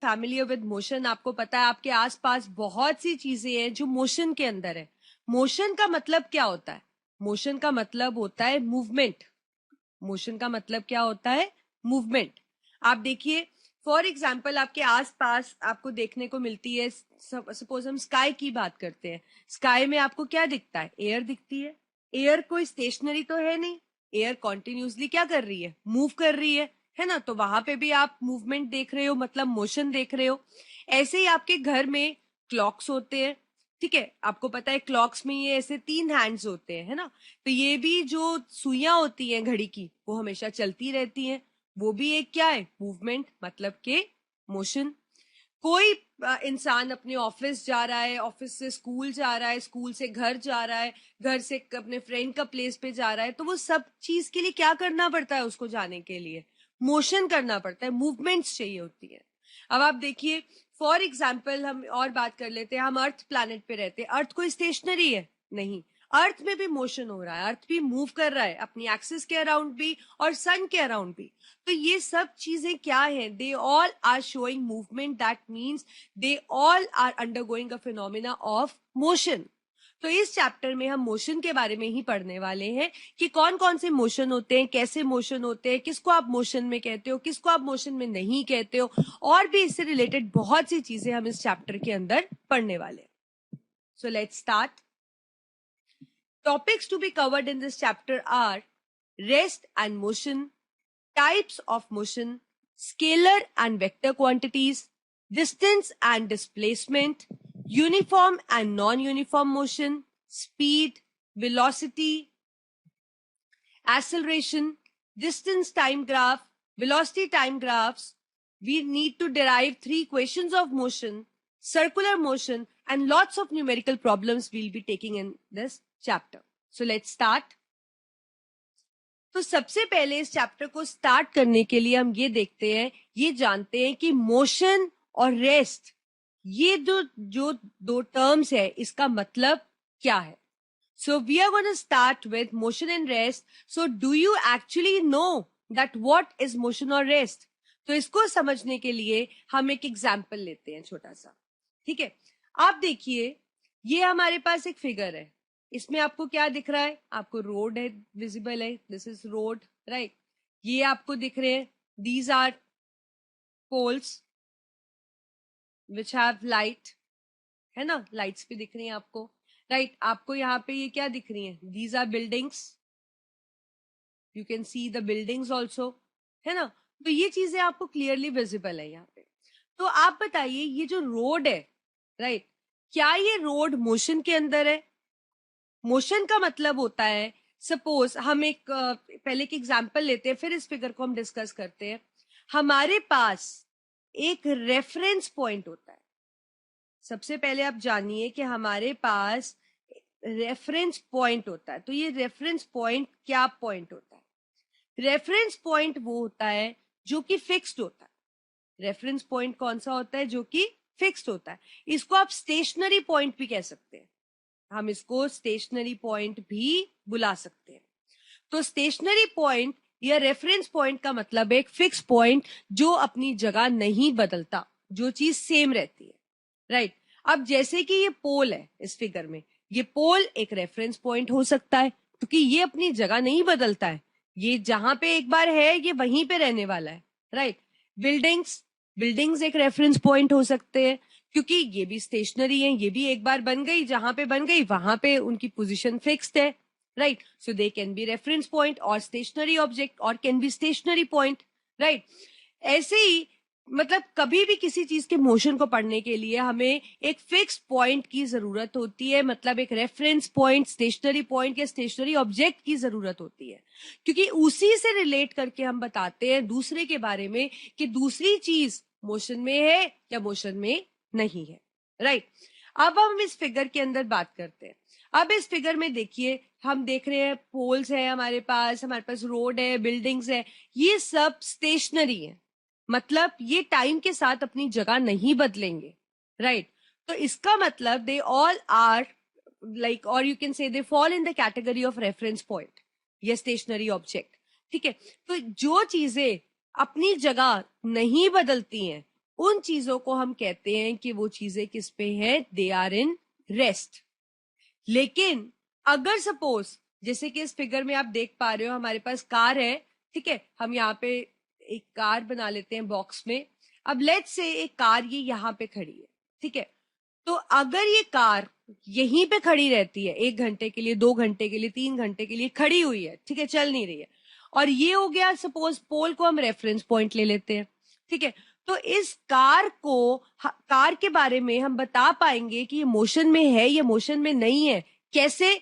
Familiar with motion, आपको पता है आपके आसपास बहुत सी चीजें हैं जो मोशन के अंदर है. मोशन का मतलब क्या होता है? मोशन का मतलब होता है मूवमेंट. मोशन का मतलब क्या होता है? मूवमेंट. आप देखिए, फॉर एग्जाम्पल आपके आसपास आपको देखने को मिलती है, सपोज हम स्काई की बात करते हैं. स्काई में आपको क्या दिखता है? एयर दिखती है. एयर कोई स्टेशनरी तो है नहीं. एयर कॉन्टिन्यूसली क्या कर रही है? मूव कर रही है ना. तो वहां पे भी आप मूवमेंट देख रहे हो, मतलब मोशन देख रहे हो. ऐसे ही आपके घर में क्लॉक्स होते हैं. ठीक है, आपको पता है क्लॉक्स में ये ऐसे 3 हैंड्स होते हैं, है ना. तो ये भी जो सुइयां होती हैं घड़ी की, वो हमेशा चलती रहती हैं. वो भी एक क्या है? मूवमेंट, मतलब के मोशन. कोई इंसान अपने ऑफिस जा रहा है, ऑफिस से स्कूल जा रहा है, स्कूल से घर जा रहा है, घर से अपने फ्रेंड का प्लेस पे जा रहा है, तो वो सब चीज के लिए क्या करना पड़ता है? उसको जाने के लिए मोशन करना पड़ता है, मूवमेंट्स चाहिए होती है. अब आप देखिए, फॉर एग्जाम्पल हम और बात कर लेते हैं. हम अर्थ प्लैनेट पे रहते हैं. अर्थ कोई स्टेशनरी है? नहीं. अर्थ में भी मोशन हो रहा है, अर्थ भी मूव कर रहा है अपनी एक्सिस के अराउंड भी और सन के अराउंड भी. तो ये सब चीजें क्या है? They all are showing movement. That means they all are undergoing a phenomena of motion. तो इस चैप्टर में हम मोशन के बारे में ही पढ़ने वाले हैं कि कौन कौन से मोशन होते हैं, कैसे मोशन होते हैं, किसको आप मोशन में कहते हो, किसको आप मोशन में नहीं कहते हो, और भी इससे रिलेटेड बहुत सी चीजें हम इस चैप्टर के अंदर पढ़ने वाले हैं. So let's start. Topics to be covered in this chapter are rest and motion, types of motion, scalar and vector quantities, distance and displacement, uniform and non-uniform motion, speed, velocity, acceleration, distance time graph, velocity time graphs. We need to derive 3 equations of motion, circular motion, and lots of numerical problems we'll be taking in this chapter. So let's start. तो सबसे पहले इस chapter को start करने के लिए हम ये देखते हैं, ये जानते हैं कि मोशन और रेस्ट, ये जो दो टर्म्स है, इसका मतलब क्या है. So we are going to start with motion and rest. So do you actually know that what is motion or rest? तो इसको समझने के लिए हम एक एग्जाम्पल लेते हैं छोटा सा. ठीक है, आप देखिए, ये हमारे पास एक फिगर है. इसमें आपको क्या दिख रहा है? आपको रोड है, विजिबल है. This is road, right. ये आपको दिख रहे हैं, these are poles which have light, है ना. लाइट्स भी दिख रही हैं आपको, राइट. आपको यहाँ पे ये क्या दिख रही है? These are buildings. You can see the buildings also, है ना. तो ये चीजें आपको क्लियरली विजिबल है यहाँ पे. तो आप बताइए, ये जो रोड है, राइट, क्या ये रोड मोशन के अंदर है? मोशन का मतलब होता है, सपोज हम एक पहले एक एग्जांपल लेते हैं, फिर इस फिगर को हम डिस्कस करते हैं. हमारे पास एक रेफरेंस पॉइंट होता है. सबसे पहले आप जानिए कि हमारे पास रेफरेंस पॉइंट होता है. तो ये रेफरेंस पॉइंट क्या पॉइंट होता है? रेफरेंस पॉइंट वो होता है जो कि फिक्स्ड होता है. रेफरेंस पॉइंट कौन सा होता है? जो कि फिक्स्ड होता है. इसको आप स्टेशनरी पॉइंट भी कह सकते हैं. हम इसको स्टेशनरी पॉइंट भी बुला सकते हैं. तो स्टेशनरी पॉइंट या रेफरेंस पॉइंट का मतलब एक फिक्स पॉइंट जो अपनी जगह नहीं बदलता, जो चीज सेम रहती है, राइट. अब जैसे कि ये पोल है इस फिगर में, ये पोल एक रेफरेंस पॉइंट हो सकता है क्योंकि ये अपनी जगह नहीं बदलता है. ये जहां पे एक बार है ये वहीं पे रहने वाला है, राइट. बिल्डिंग्स एक रेफरेंस पॉइंट हो सकते हैं क्योंकि ये भी स्टेशनरी है. ये भी एक बार बन गई, जहां पे बन गई वहां पे उनकी पोजीशन फिक्स्ड है, right. So they can be reference point और स्टेशनरी ऑब्जेक्ट और can be stationary point, right. ऐसे ही मतलब कभी भी किसी चीज के मोशन को पढ़ने के लिए हमें एक फिक्स पॉइंट की जरूरत होती है, मतलब एक रेफरेंस पॉइंट, स्टेशनरी पॉइंट या स्टेशनरी ऑब्जेक्ट की जरूरत होती है, क्योंकि उसी से रिलेट करके हम बताते हैं दूसरे के बारे में कि दूसरी चीज मोशन में है या मोशन में नहीं है, राइट. अब हम इस फिगर के अंदर बात करते हैं. अब इस फिगर में देखिए, हम देख रहे हैं पोल्स है हमारे पास रोड है, बिल्डिंग्स है. ये सब स्टेशनरी है, मतलब ये टाइम के साथ अपनी जगह नहीं बदलेंगे, राइट. तो इसका मतलब दे ऑल आर लाइक, और यू कैन से they fall in the category of reference point या स्टेशनरी ऑब्जेक्ट. ठीक है, तो जो चीजें अपनी जगह नहीं बदलती हैं उन चीजों को हम कहते हैं कि वो चीजें किस पे हैं, दे आर इन रेस्ट। लेकिन अगर सपोज जैसे कि इस फिगर में आप देख पा रहे हो हमारे पास कार है, ठीक है, हम यहाँ पे एक कार बना लेते हैं बॉक्स में। अब लेट्स से एक कार ये यहाँ पे खड़ी है, ठीक है, तो अगर ये कार यहीं पे खड़ी रहती है 1 घंटे के लिए, 2 घंटे के लिए, 3 घंटे के लिए खड़ी हुई है, ठीक है, चल नहीं रही है, और ये हो गया सपोज पोल को हम रेफरेंस पॉइंट ले लेते हैं, ठीक है, तो इस कार को कार के बारे में हम बता पाएंगे कि ये मोशन में है या मोशन में नहीं है। कैसे?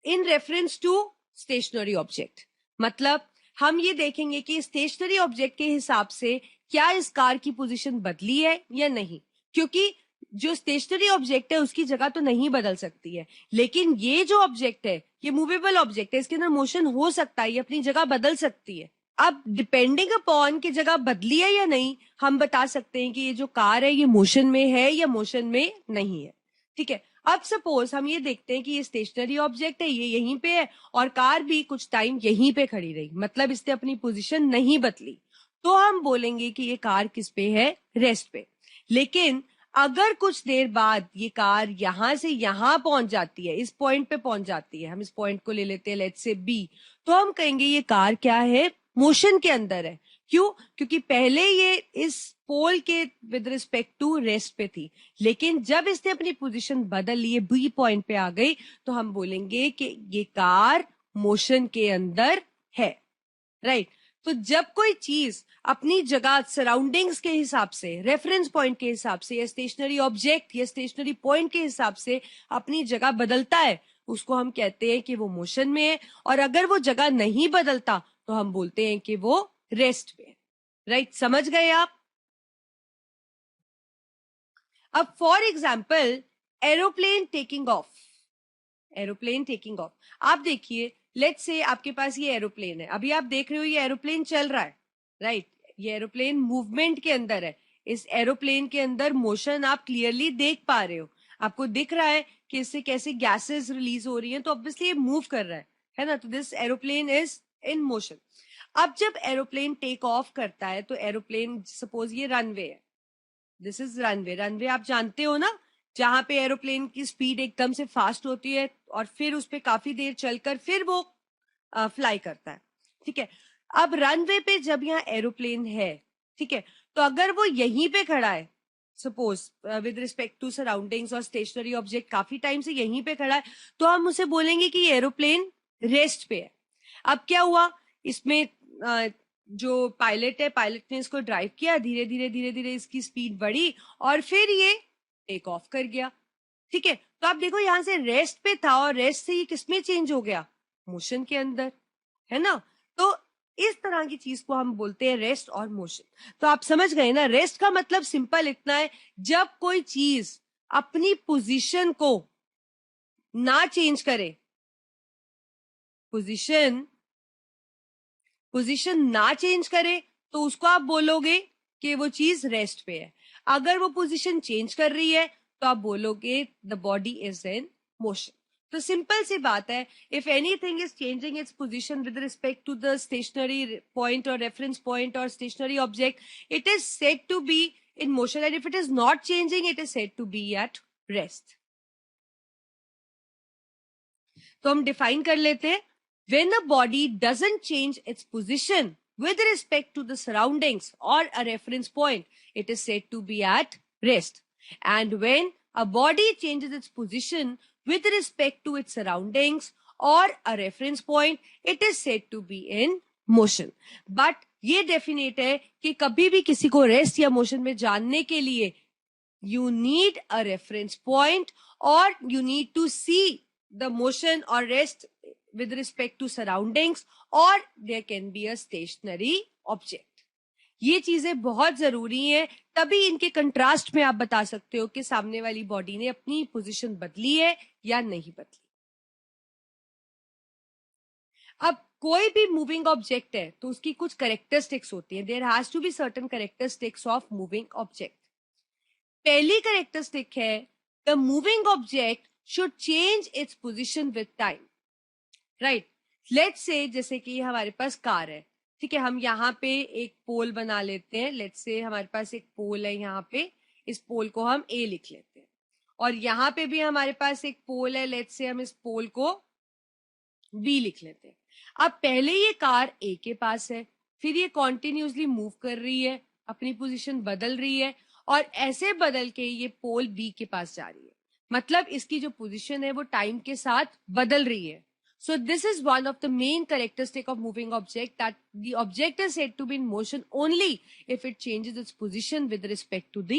In reference to stationary object. मतलब हम ये देखेंगे कि स्टेशनरी ऑब्जेक्ट के हिसाब से क्या इस कार की पोजीशन बदली है या नहीं, क्योंकि जो स्टेशनरी ऑब्जेक्ट है उसकी जगह तो नहीं बदल सकती है, लेकिन ये जो ऑब्जेक्ट है ये मूवेबल ऑब्जेक्ट है, इसके अंदर मोशन हो सकता है, ये अपनी जगह बदल सकती है। अब डिपेंडिंग अपॉन की जगह बदली है या नहीं, हम बता सकते हैं कि ये जो कार है ये मोशन में है या मोशन में नहीं है, ठीक है। अब सपोज हम ये देखते हैं कि ये स्टेशनरी ऑब्जेक्ट है, ये यहीं पे है, और कार भी कुछ टाइम यहीं पे खड़ी रही, मतलब इसने अपनी पोजीशन नहीं बदली, तो हम बोलेंगे कि ये कार किस पे है, रेस्ट पे। लेकिन अगर कुछ देर बाद ये कार यहां से यहां पहुंच जाती है, इस पॉइंट पे पहुंच जाती है, हम इस पॉइंट को ले लेते हैं लेट्स से बी, तो हम कहेंगे ये कार क्या है, मोशन के अंदर है। क्यों? क्योंकि पहले ये इस पोल के विद रिस्पेक्ट टू रेस्ट पे थी, लेकिन जब इसने अपनी पोजीशन बदल ली, बी पॉइंट पे आ गई, तो हम बोलेंगे कि ये कार मोशन के अंदर है, राइट। तो जब कोई चीज अपनी जगह सराउंडिंग्स के हिसाब से, रेफरेंस पॉइंट के हिसाब से, या स्टेशनरी ऑब्जेक्ट या स्टेशनरी पॉइंट के हिसाब से अपनी जगह बदलता है, उसको हम कहते हैं कि वो मोशन में है, और अगर वो जगह नहीं बदलता तो हम बोलते हैं कि वो रेस्ट में है, राइट। समझ गए आप? अब for example aeroplane taking of, aeroplane taking of, आप देखिए लेट्स से आपके पास ये एरोप्लेन है, अभी आप देख रहे हो ये एरोप्लेन चल रहा है, राइट, ये एरोप्लेन मूवमेंट के अंदर है, इस एरोप्लेन के अंदर मोशन आप क्लियरली देख पा रहे हो, आपको दिख रहा है कि इससे कैसे गैसेस रिलीज हो रही हैं, तो ऑब्वियसली ये मूव कर रहा है ना, तो this aeroplane is in motion. अब जब एरोप्लेन टेक ऑफ करता है तो एरोप्लेन, सपोज ये रनवे है, दिस इज रनवे, रनवे आप जानते हो ना, जहां पे एरोप्लेन की स्पीड एकदम से फास्ट होती है और फिर उस पे काफी देर चलकर फिर वो फ्लाई करता है, ठीक है। अब रनवे पे जब यहाँ एरोप्लेन है, ठीक है, तो अगर वो यहीं पे खड़ा है, suppose with respect to surroundings और स्टेशनरी ऑब्जेक्ट काफी टाइम से यहीं पे खड़ा है, तो हम उसे बोलेंगे कि ये एरोप्लेन रेस्ट पे है। अब क्या हुआ, इसमें जो पायलट है, पायलट ने इसको ड्राइव किया, धीरे धीरे धीरे धीरे इसकी स्पीड बढ़ी और फिर ये टेक ऑफ कर गया, ठीक है। तो आप देखो यहां से रेस्ट पे था और रेस्ट से ये किसमें चेंज हो गया, मोशन के अंदर, है ना। तो इस तरह की चीज को हम बोलते हैं रेस्ट और मोशन। तो आप समझ गए ना, रेस्ट का मतलब सिंपल इतना है, जब कोई चीज अपनी पोजीशन को ना चेंज करे, पोजीशन ना चेंज करे, तो उसको आप बोलोगे कि वो चीज रेस्ट पे है। अगर वो पोजीशन चेंज कर रही है तो आप बोलोगे the body is in motion. तो सिंपल सी बात है, if anything is changing its position with respect to the stationary point और रेफरेंस पॉइंट और stationary object, it is said to be in motion, and if it is not changing it is said to be at rest. तो हम define कर लेते हैं, when a body doesn't change its position with respect to the surroundings or a reference point, it is said to be at rest. And when a body changes its position with respect to its surroundings or a reference point, it is said to be in motion. But ये definite है कि कभी भी किसी को rest या motion में जानने के लिए you need a reference point or you need to see the motion or rest with respect to surroundings, or there can be a stationary object. ये चीजें बहुत जरूरी हैं, तभी इनके कंट्रास्ट में आप बता सकते हो कि सामने वाली बॉडी ने अपनी पोजीशन बदली है या नहीं बदली। अब कोई भी मूविंग ऑब्जेक्ट है तो उसकी कुछ कैरेक्टरिस्टिक्स होती है, there has to be certain characteristics of moving object. पहली कैरेक्टरिस्टिक है, the moving object should change its position with time, right. Let's say जैसे कि हमारे पास कार है, ठीक है, हम यहाँ पे एक पोल बना लेते हैं, लेट्स से हमारे पास एक पोल है यहाँ पे, इस पोल को हम ए लिख लेते हैं, और यहाँ पे भी हमारे पास एक पोल है, लेट्स से हम इस पोल को बी लिख लेते हैं। अब पहले ये कार ए के पास है, फिर ये कॉन्टिन्यूसली मूव कर रही है, अपनी पोजीशन बदल रही है, और ऐसे बदल के ये पोल बी के पास जा रही है, मतलब इसकी जो पोजीशन है वो टाइम के साथ बदल रही है. So this is one of the main characteristic of moving object, that the object is said to be in motion only if it changes its position with respect to the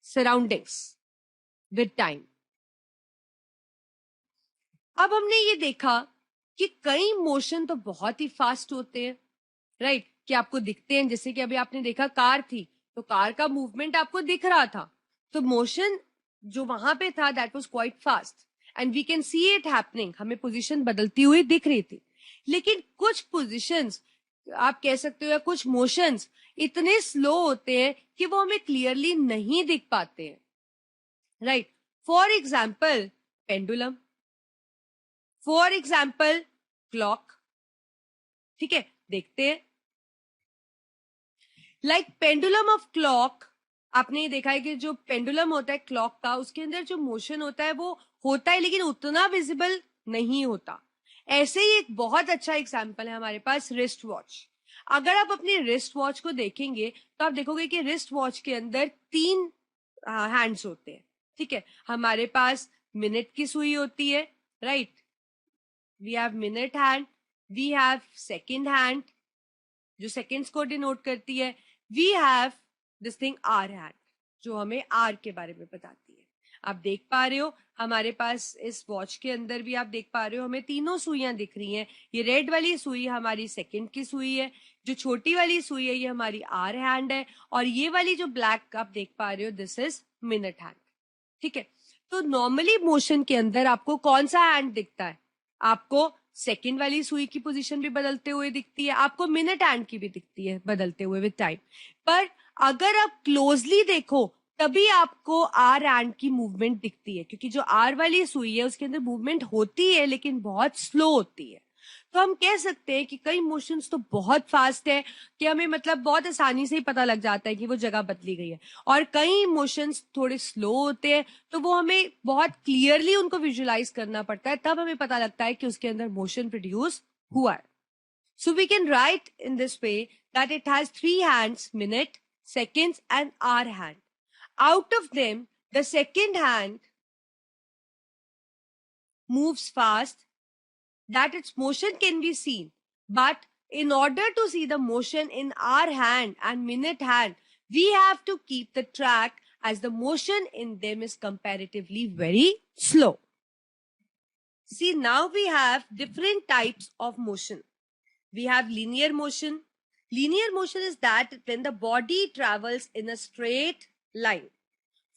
surroundings with time. अब हमने ये देखा कि कई motion तो बहुत ही fast होते हैं, राइट, कि आपको दिखते हैं, जैसे कि अभी आपने देखा कार थी तो कार का मूवमेंट आपको दिख रहा था, तो मोशन जो वहां पे था that was quite fast and we can see it happening, हमें पोजीशन बदलती हुई दिख रही थी. लेकिन कुछ पोजीशंस आप कह सकते हो या कुछ मोशंस इतने स्लो होते हैं कि वो हमें क्लियरली नहीं दिख पाते हैं, right. For example pendulum, for example clock. ठीक है, देखते हैं. लाइक पेंडुलम ऑफ क्लॉक, आपने देखा है कि जो पेंडुलम होता है क्लॉक का, उसके अंदर जो मोशन होता है वो होता है लेकिन उतना विजिबल नहीं होता. ऐसे ही एक बहुत अच्छा एग्जाम्पल है हमारे पास रिस्ट वॉच. अगर आप अपनी रिस्ट वॉच को देखेंगे तो आप देखोगे कि रिस्ट वॉच के अंदर 3 हैंड्स होते हैं. ठीक है, हमारे पास मिनट की सुई होती है, right, we have minute hand, we have second hand जो सेकेंड्स को डिनोट करती है, we have this thing hour hand जो हमें आर के बारे में बताती है. आप देख पा रहे हो हमारे पास इस वॉच के अंदर भी आप देख पा रहे हो हमें तीनों सुइयां दिख रही हैं. ये रेड वाली सुई हमारी सेकेंड की सुई है, जो छोटी वाली सुई है ये हमारी आर हैंड है, और ये वाली जो ब्लैक आप देख पा रहे हो दिस इज मिनट हैंड. ठीक है, तो नॉर्मली मोशन के अंदर आपको कौन सा हैंड दिखता है? आपको सेकेंड वाली सुई की पोजीशन भी बदलते हुए दिखती है, आपको मिनट हैंड की भी दिखती है बदलते हुए विद टाइम. पर अगर आप क्लोजली देखो तभी आपको आर हैंड की मूवमेंट दिखती है, क्योंकि जो आर वाली सुई है उसके अंदर मूवमेंट होती है लेकिन बहुत स्लो होती है. तो हम कह सकते हैं कि कई मोशंस तो बहुत फास्ट है कि हमें मतलब बहुत आसानी से ही पता लग जाता है कि वो जगह बदली गई है, और कई मोशंस थोड़े स्लो होते हैं तो वो हमें बहुत क्लियरली उनको विजुअलाइज करना पड़ता है, तब हमें पता लगता है कि उसके अंदर मोशन प्रोड्यूस हुआ है. So we can write in this way that it has 3 hands, minute, seconds and hour hand. Out of them, the second hand moves fast, that its motion can be seen. But in order to see the motion in hour hand and minute hand, we have to keep the track as the motion in them is comparatively very slow. See, now we have different types of motion. We have linear motion. Linear motion is that when the body travels in a straight line.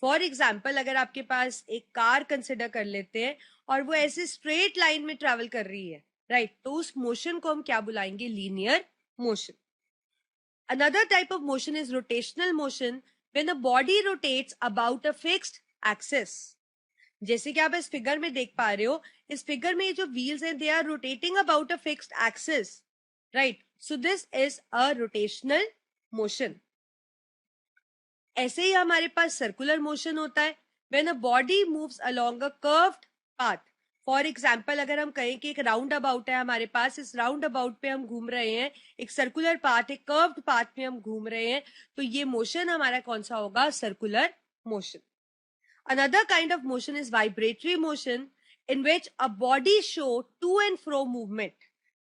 For example अगर आपके पास एक car consider कर लेते हैं और वो ऐसे स्ट्रेट लाइन में ट्रेवल कर रही है, राइट, तो उस मोशन को हम क्या बुलाएंगे? Linear motion. Another type of motion is rotational motion, when a body rotates about a fixed axis. जैसे कि आप इस फिगर में देख पा रहे हो, इस फिगर में ये जो व्हील्स हैं they are rotating about a fixed axis, right. So this is a rotational motion. ऐसे ही हमारे पास सर्कुलर मोशन होता है, when a body moves along a curved path. For example अगर हम कहें कि एक राउंड अबाउट है हमारे पास, इस राउंड अबाउट पे हम घूम रहे हैं, एक सर्कुलर पाथ, एक कर्व्ड पाथ में हम घूम रहे हैं, तो ये मोशन हमारा कौन सा होगा? Circular motion. Another kind of motion is vibratory motion, in which a body show to and fro movement.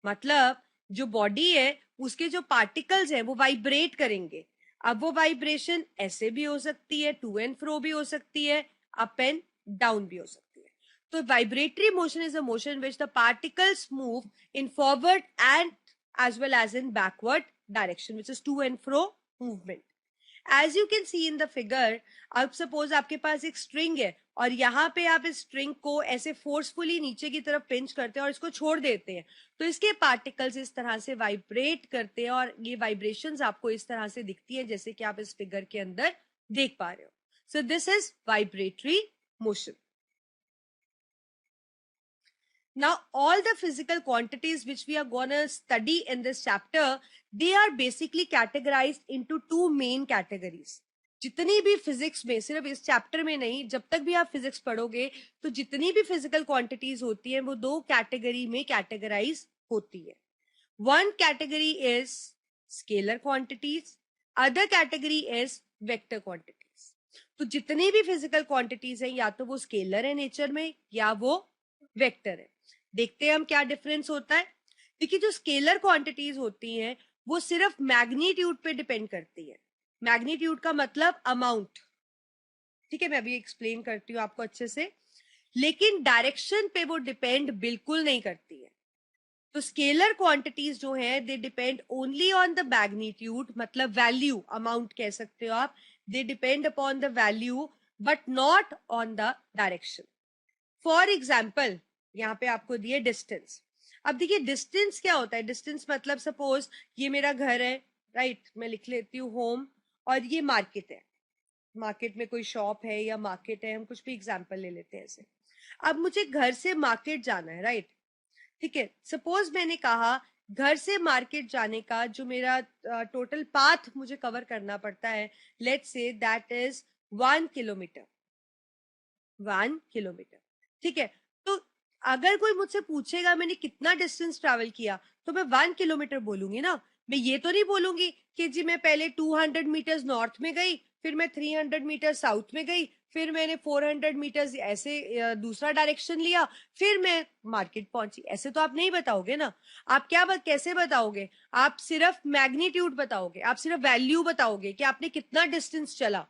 मतलब जो बॉडी है उसके जो पार्टिकल्स हैं वो वाइब्रेट करेंगे. अब वो वाइब्रेशन ऐसे भी हो सकती है, टू एंड फ्रो भी हो सकती है, अप एंड डाउन भी हो सकती है. तो vibratory motion is a motion which the particles move in forward and as well as in backward direction, which is to and fro movement. As you can see in the figure, अब suppose आपके पास एक string है और यहाँ पे आप इस स्ट्रिंग को ऐसे फोर्सफुली नीचे की तरफ पिंच करते हैं और इसको छोड़ देते हैं, तो इसके पार्टिकल्स इस तरह से वाइब्रेट करते हैं और ये वाइब्रेशंस आपको इस तरह से दिखती है जैसे कि आप इस फिगर के अंदर देख पा रहे हो. सो this is vibratory motion. Now, all the physical quantities which we are gonna study in this chapter, they are basically categorized into two main categories. जितनी भी फिजिक्स में, सिर्फ इस चैप्टर में नहीं, जब तक भी आप फिजिक्स पढ़ोगे तो जितनी भी फिजिकल क्वांटिटीज होती हैं वो दो कैटेगरी में कैटेगराइज होती है. One category is scalar quantities, other category is vector quantities. तो जितनी भी फिजिकल क्वांटिटीज हैं या तो वो स्केलर है नेचर में या वो वेक्टर है. देखते हैं हम क्या डिफरेंस होता है. देखिए, जो स्केलर क्वांटिटीज होती हैं वो सिर्फ मैग्नीट्यूड पे डिपेंड करती है. मैग्नीट्यूड का मतलब अमाउंट. ठीक है, मैं अभी एक्सप्लेन करती हूँ आपको अच्छे से. लेकिन डायरेक्शन पे वो डिपेंड बिल्कुल नहीं करती है. तो स्केलर क्वांटिटीज जो है they depend only on the magnitude, मतलब वैल्यू, अमाउंट कह सकते हो आप. They depend upon the value but not on the direction. For example, यहाँ पे आपको दिए डिस्टेंस. अब देखिए डिस्टेंस क्या होता है. डिस्टेंस मतलब सपोज ये मेरा घर है, राइट, मैं लिख लेती हूँ होम, और ये मार्केट है. मार्केट में कोई शॉप है या मार्केट है, हम कुछ भी एग्जाम्पल ले लेते हैं ऐसे. अब मुझे घर से मार्केट जाना है, राइट. ठीक है, सपोज मैंने कहा घर से मार्केट जाने का जो मेरा टोटल पाथ मुझे कवर करना पड़ता है, let's say that is 1 kilometre. 1 kilometre. ठीक है, तो अगर कोई मुझसे पूछेगा मैंने कितना डिस्टेंस ट्रैवल किया, तो मैं 1 किलोमीटर बोलूंगी ना. मैं ये तो नहीं बोलूंगी कि जी मैं पहले 200 मीटर्स नॉर्थ में गई, फिर मैं 300 मीटर साउथ में गई, फिर मैंने 400 मीटर्स ऐसे दूसरा डायरेक्शन लिया, फिर मैं मार्केट पहुंची. ऐसे तो आप नहीं बताओगे ना. आप कैसे बताओगे. आप सिर्फ मैग्नीट्यूड बताओगे, आप सिर्फ वैल्यू बताओगे कि आपने कितना डिस्टेंस चला,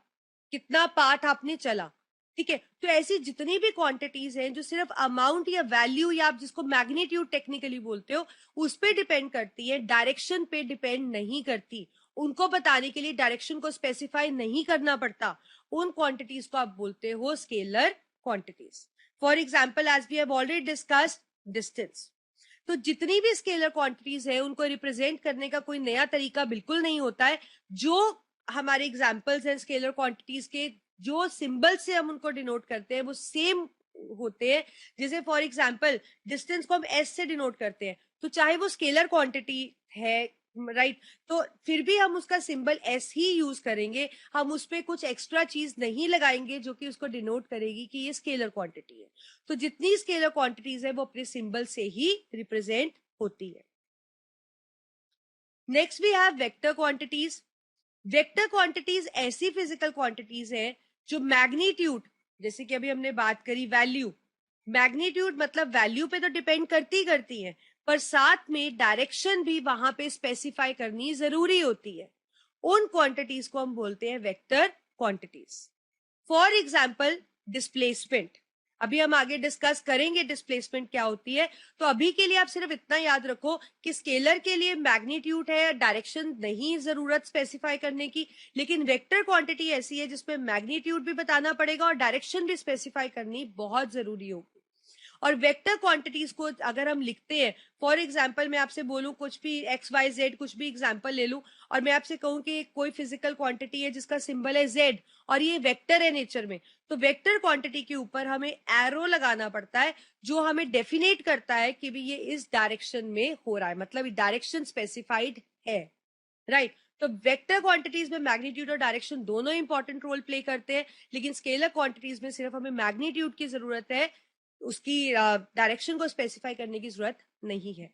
कितना पाथ आपने चला. ठीक है, तो ऐसी जितनी भी क्वांटिटीज हैं जो सिर्फ अमाउंट या वैल्यू या आप जिसको मैग्नीट्यूड टेक्निकली बोलते हो उस पे डिपेंड करती है, डायरेक्शन पे डिपेंड नहीं करती. उनको बताने के लिए डायरेक्शन को स्पेसिफाई नहीं करना पड़ता. उन क्वांटिटीज को आप बोलते हो scalar quantities. For example, as we have already discussed distance. तो जितनी भी स्केलर क्वांटिटीज है उनको रिप्रेजेंट करने का कोई नया तरीका बिल्कुल नहीं होता है. जो हमारे एग्जाम्पल्स हैं स्केलर क्वांटिटीज के, जो सिंबल से हम उनको डिनोट करते हैं वो सेम होते हैं. जैसे फॉर एग्जाम्पल डिस्टेंस को हम एस से डिनोट करते हैं, तो चाहे वो स्केलर क्वांटिटी है, राइट, तो फिर भी हम उसका सिंबल एस ही यूज करेंगे. हम उस पर कुछ एक्स्ट्रा चीज नहीं लगाएंगे जो कि उसको डिनोट करेगी कि ये स्केलर क्वांटिटी है. तो जितनी स्केलर क्वांटिटीज है वो अपने सिंबल से ही रिप्रेजेंट होती है. Next we have vector quantities. Vector quantities ऐसी फिजिकल क्वांटिटीज है जो मैग्नीट्यूड, जैसे कि अभी हमने बात करी वैल्यू, मैग्नीट्यूड मतलब वैल्यू पे तो डिपेंड करती है, पर साथ में डायरेक्शन भी वहां पे स्पेसिफाई करनी जरूरी होती है. उन क्वांटिटीज को हम बोलते हैं vector quantities. For example displacement. अभी हम आगे डिस्कस करेंगे डिस्प्लेसमेंट क्या होती है. तो अभी के लिए आप सिर्फ इतना याद रखो कि स्केलर के लिए मैग्नीट्यूड है, डायरेक्शन नहीं जरूरत स्पेसिफाई करने की. लेकिन वेक्टर क्वांटिटी ऐसी है जिसमें मैग्नीट्यूड भी बताना पड़ेगा और डायरेक्शन भी स्पेसिफाई करनी बहुत जरूरी होगी. और वेक्टर क्वांटिटीज को अगर हम लिखते हैं, फॉर एग्जाम्पल मैं आपसे बोलूं कुछ भी एक्स वाई जेड कुछ भी एग्जाम्पल ले लूं और मैं आपसे कहूं कि कोई फिजिकल क्वांटिटी है जिसका सिंबल है जेड और ये वेक्टर है नेचर में, तो वेक्टर क्वांटिटी के ऊपर हमें एरो लगाना पड़ता है जो हमें डेफिनेट करता है कि भी ये इस डायरेक्शन में हो रहा है, मतलब डायरेक्शन स्पेसिफाइड है, राइट. तो वेक्टर क्वांटिटीज में मैग्नीट्यूड और डायरेक्शन दोनों इंपॉर्टेंट रोल प्ले करते हैं, लेकिन स्केलर क्वांटिटीज में सिर्फ हमें मैग्नीट्यूड की जरूरत है, उसकी डायरेक्शन को स्पेसिफाई करने की जरूरत नहीं है.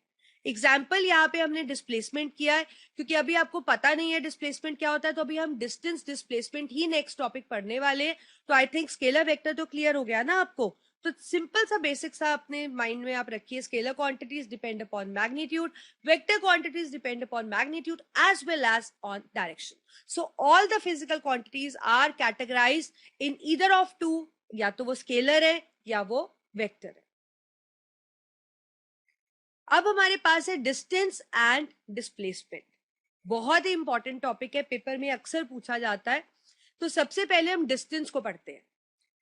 एग्जाम्पल यहाँ पे हमने डिस्प्लेसमेंट किया है, क्योंकि अभी आपको पता नहीं है डिस्प्लेसमेंट क्या होता है, तो अभी हम डिस्टेंस डिस्प्लेसमेंट ही नेक्स्ट टॉपिक पढ़ने वाले हैं. तो आई थिंक स्केलर वेक्टर तो क्लियर हो गया ना आपको. तो सिंपल सा बेसिक सा अपने माइंड में आप रखिए, scalar quantities depend upon magnitude, vector quantities depend upon magnitude as well as on direction. So all the physical quantities are categorized in either of two, या तो वो स्केलर है या वो वेक्टर है. अब हमारे पास है डिस्टेंस एंड डिस्प्लेसमेंट. बहुत ही इंपॉर्टेंट टॉपिक है, पेपर में अक्सर पूछा जाता है. तो सबसे पहले हम डिस्टेंस को पढ़ते हैं.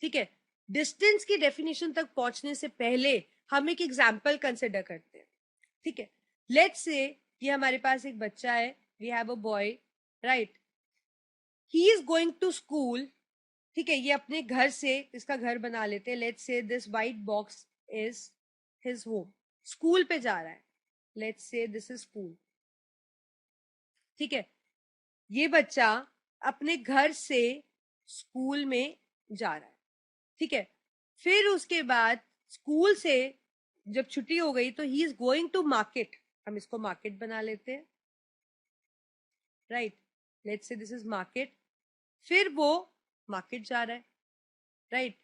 ठीक है, डिस्टेंस की डेफिनेशन तक पहुंचने से पहले हम एक एग्जाम्पल कंसिडर करते हैं. ठीक है, लेट्स से ये हमारे पास एक बच्चा है, we have a boy, right, he is going to school. ठीक है, ये अपने घर से, इसका घर बना लेते हैं. Let's say this white box is his home, school पे जा रहा है, let's say this is school, ठीक है, ये बच्चा अपने घर से स्कूल में जा रहा है, ठीक है, फिर उसके बाद स्कूल से जब छुट्टी हो गई तो he is going to market, हम इसको मार्केट बना लेते हैं, right, let's say this is market, फिर वो मार्केट जा रहा है, राइट,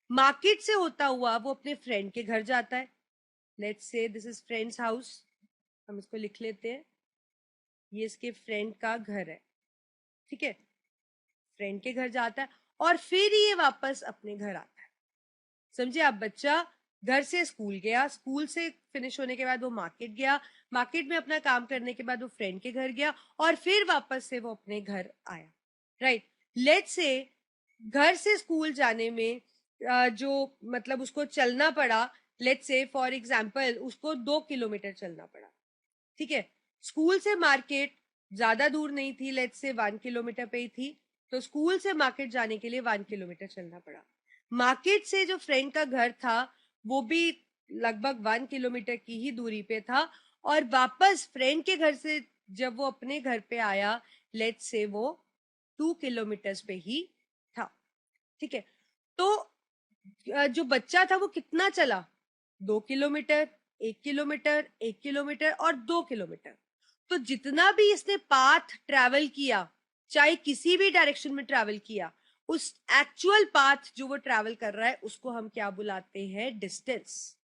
मार्केट से होता हुआ वो अपने फ्रेंड के घर जाता है, let's say this is friends house, हम इसको लिख लेते हैं, ये इसके फ्रेंड का घर है, ठीक है, फ्रेंड के घर जाता है और फिर ये वापस अपने घर आता है, समझे आप, बच्चा घर से स्कूल गया, स्कूल से फिनिश होने के बाद वो मार्केट गया, मार्केट में अपना काम करने के बाद वो फ्रेंड के घर गया और फिर वापस से वो अपने घर आया, राइट, लेट्स से घर से स्कूल जाने में जो मतलब उसको चलना पड़ा, लेट्स से फॉर एग्जांपल उसको 2 किलोमीटर चलना पड़ा, ठीक है, स्कूल से मार्केट ज्यादा दूर नहीं थी, लेट्स से 1 किलोमीटर पे ही थी, तो स्कूल से मार्केट जाने के लिए 1 किलोमीटर चलना पड़ा, मार्केट से जो फ्रेंड का घर था वो भी लगभग 1 किलोमीटर की ही दूरी पे था, और वापस फ्रेंड के घर से जब वो अपने घर पे आया, लेट्स से वो 2 किलोमीटर पे ही था, ठीक है, तो जो बच्चा था वो कितना चला, 2 किलोमीटर, 1 किलोमीटर, 1 किलोमीटर और 2 किलोमीटर, तो जितना भी इसने पाथ ट्रेवल किया, चाहे किसी भी डायरेक्शन में ट्रेवल किया, उस एक्चुअल पाथ जो वो ट्रेवल कर रहा है उसको हम क्या बुलाते हैं, डिस्टेंस,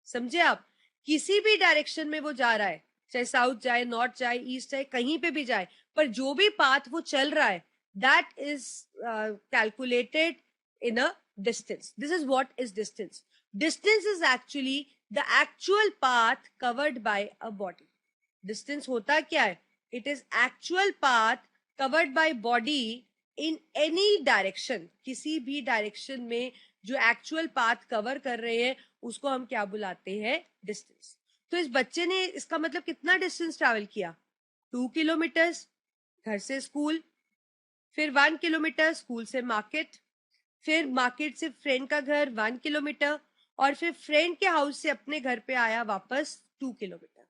समझे आप, किसी भी डायरेक्शन में वो जा रहा है, चाहे साउथ जाए, नॉर्थ जाए, ईस्ट जाए, कहीं पे भी जाए, पर जो भी पाथ वो चल रहा है that is calculated in a distance. This is what is distance. Distance is actually the actual path covered by a body. Distance होता क्या है? It is actual path covered by body in any direction. किसी भी direction में जो actual path cover कर रहे हैं उसको हम क्या बुलाते हैं, distance. तो इस बच्चे ने इसका मतलब कितना distance travel किया, 2 किलोमीटर घर से स्कूल, फिर 1 किलोमीटर स्कूल से मार्केट, फिर मार्केट से फ्रेंड का घर 1 किलोमीटर, और फिर फ्रेंड के हाउस से अपने घर पे आया वापस 2 किलोमीटर,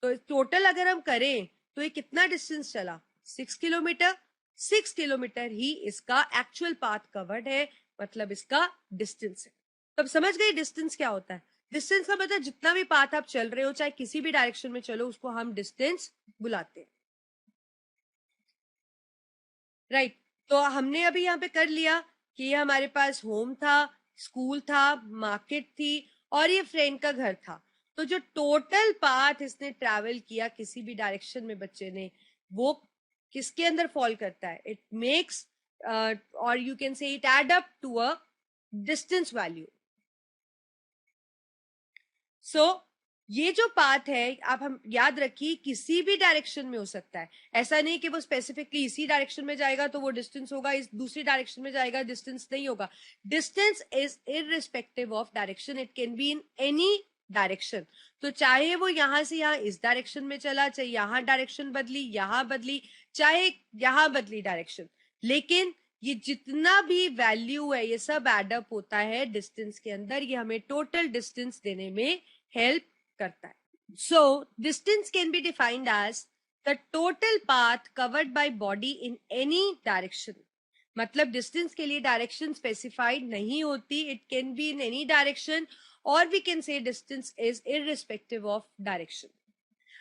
तो टोटल अगर हम करें तो ये कितना डिस्टेंस चला, 6 किलोमीटर, 6 किलोमीटर ही इसका एक्चुअल पाथ कवर्ड है, मतलब इसका डिस्टेंस है, तो अब समझ गए डिस्टेंस क्या होता है, डिस्टेंस का मतलब जितना भी पाथ आप चल रहे हो, चाहे किसी भी डायरेक्शन में चलो, उसको हम डिस्टेंस बुलाते हैं, राइट, तो हमने अभी यहाँ पे कर लिया कि ये हमारे पास होम था, स्कूल था, मार्केट थी और ये फ्रेंड का घर था, तो जो टोटल पाथ इसने ट्रैवल किया किसी भी डायरेक्शन में बच्चे ने, वो किसके अंदर फॉल करता है, इट मेक्स और you can say it add up to a distance value, so ये जो पाथ है आप हम याद रखिए किसी भी डायरेक्शन में हो सकता है, ऐसा नहीं कि वो स्पेसिफिकली इसी डायरेक्शन में जाएगा तो वो डिस्टेंस होगा, इस दूसरी डायरेक्शन में जाएगा डिस्टेंस नहीं होगा, distance is irrespective of direction, it can be in any direction, तो चाहे वो यहां से यहां इस डायरेक्शन में चला, चाहे यहां डायरेक्शन बदली, यहां बदली, चाहे यहां बदली डायरेक्शन, लेकिन ये जितना भी वैल्यू है ये सब एडअप होता है डिस्टेंस के अंदर, ये हमें टोटल डिस्टेंस देने में हेल्प करता है, so distance can be defined as the total path covered by body in any direction, मतलब डिस्टेंस के लिए डायरेक्शन स्पेसिफाइड नहीं होती, it can be in any direction, और we can say distance is irrespective of direction.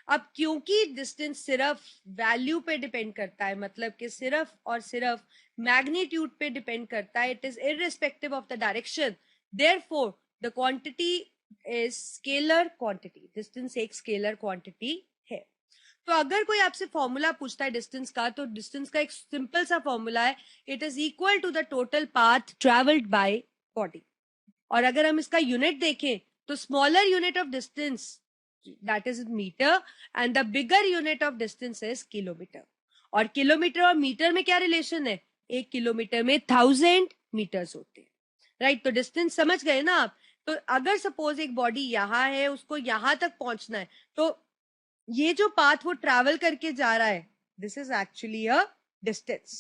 अब क्योंकि distance सिर्फ value पे डिपेंड करता है, मतलब कि सिर्फ और सिर्फ मैग्नीट्यूड पे डिपेंड करता है, it is irrespective of the direction, therefore the quantity is scalar quantity, distance एक स्केलर क्वांटिटी है, तो अगर कोई आपसे फॉर्मूला पूछता है डिस्टेंस का, तो डिस्टेंस का एक सिंपल सा फॉर्मूला है, it is equal to the total path travelled by body, और अगर हम इसका यूनिट देखें तो smaller unit of distance that is meter and the bigger unit of distance is kilometer, और किलोमीटर और मीटर में क्या रिलेशन है, 1 किलोमीटर में 1000 मीटर्स होते हैं, राइट, तो डिस्टेंस समझ गए ना आप, तो अगर सपोज एक बॉडी यहां है, उसको यहां तक पहुंचना है, तो ये जो पाथ वो ट्रैवल करके जा रहा है, this is actually a distance,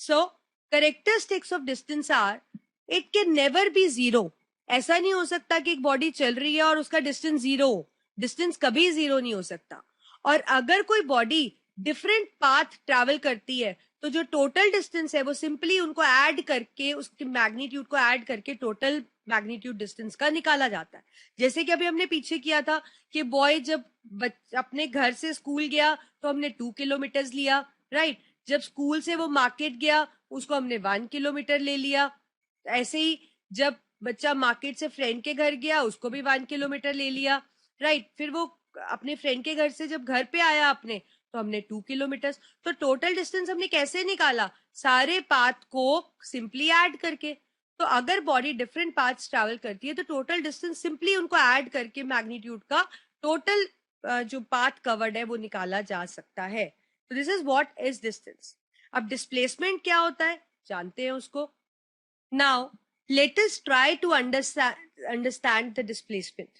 so characteristics of distance are it can never be zero. ऐसा नहीं हो सकता कि एक बॉडी चल रही है और उसका डिस्टेंस जीरो हो. डिस्टेंस कभी जीरो नहीं हो सकता. और अगर कोई बॉडी डिफरेंट पाथ ट्रैवल करती है तो जो टोटल डिस्टेंस है वो सिंपली उनको ऐड करके, उसके मैग्नीट्यूड को ऐड करके टोटल मैग्नीट्यूड डिस्टेंस का निकाला जाता है. जैसे कि अभी हमने पीछे किया था कि बॉय जब अपने घर से स्कूल गया तो हमने 2 किलोमीटर लिया, राइट. जब स्कूल से वो मार्केट गया उसको हमने 1 किलोमीटर ले लिया. ऐसे ही जब बच्चा मार्केट से फ्रेंड के घर गया उसको भी 1 किलोमीटर ले लिया, राइट. फिर वो अपने फ्रेंड के घर से जब घर पे आया अपने, तो हमने 2 किलोमीटर. तो टोटल डिस्टेंस हमने कैसे निकाला? सारे पाथ को सिंपली ऐड करके. तो अगर बॉडी डिफरेंट पाथ्स ट्रैवल करती है तो टोटल डिस्टेंस सिंपली उनको ऐड करके मैग्नीट्यूड का टोटल जो पाथ कवर्ड है वो निकाला जा सकता है. तो this is what is distance. अब डिस्प्लेसमेंट क्या होता है जानते हैं उसको. Now let us try to understand the displacement,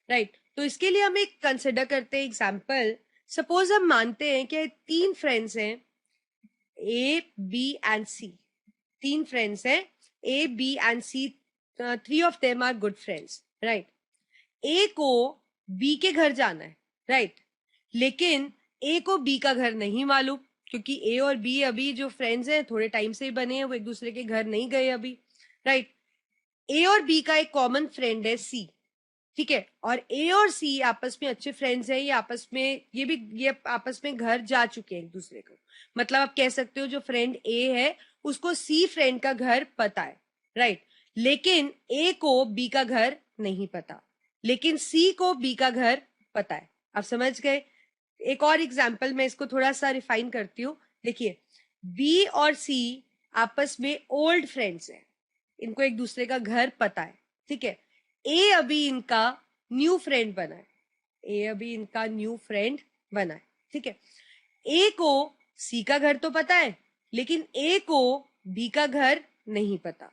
right. तो इसके लिए हम एक कंसिडर करते हैं एग्जाम्पल. सपोज हम मानते हैं कि 3 फ्रेंड्स हैं A B and C. 3 friends हैं A B and C. 3 of them are good friends, right. A को बी के घर जाना है, राइट. लेकिन ए को बी का घर नहीं मालूम क्योंकि ए और बी अभी जो फ्रेंड्स हैं थोड़े टाइम से ही बने हैं, वो एक दूसरे के घर नहीं गए अभी, राइट. ए और बी का एक कॉमन फ्रेंड है सी, ठीक है. और ए और सी आपस में अच्छे फ्रेंड्स हैं. ये आपस में घर जा चुके हैं एक दूसरे को. मतलब आप कह सकते हो जो फ्रेंड ए है उसको सी फ्रेंड का घर पता है, राइट. लेकिन ए को बी का घर नहीं पता, लेकिन सी को बी का घर पता है. आप समझ गए. एक और एग्जाम्पल मैं इसको थोड़ा सा रिफाइन करती हूँ. देखिए, बी और सी आपस में ओल्ड फ्रेंड्स हैं. इनको एक दूसरे का घर पता है, ठीक है. ए अभी इनका न्यू फ्रेंड बना है. ए अभी इनका न्यू फ्रेंड बना है, ठीक है. ए को सी का घर तो पता है, लेकिन ए को बी का घर नहीं पता.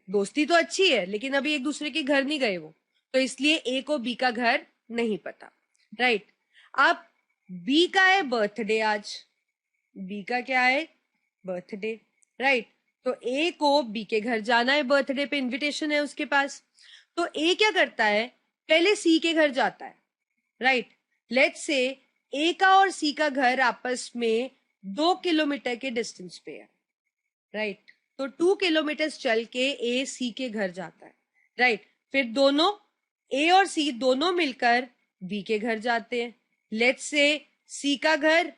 दोस्ती तो अच्छी है लेकिन अभी एक दूसरे के घर नहीं गए वो, तो इसलिए ए को बी का घर नहीं पता, राइट. अब बी का है बर्थडे आज. बी का क्या है? Birthday, right. तो ए को बी के घर जाना है, बर्थडे पे इनविटेशन है उसके पास. तो ए क्या करता है? पहले सी के घर जाता है, राइट. लेट्स से ए का और सी का घर आपस में 2 किलोमीटर के डिस्टेंस पे है, राइट. तो 2 किलोमीटर चल के ए सी के घर जाता है, राइट. फिर दोनों ए और सी दोनों मिलकर बी के घर जाते हैं. लेट्स से सी का घर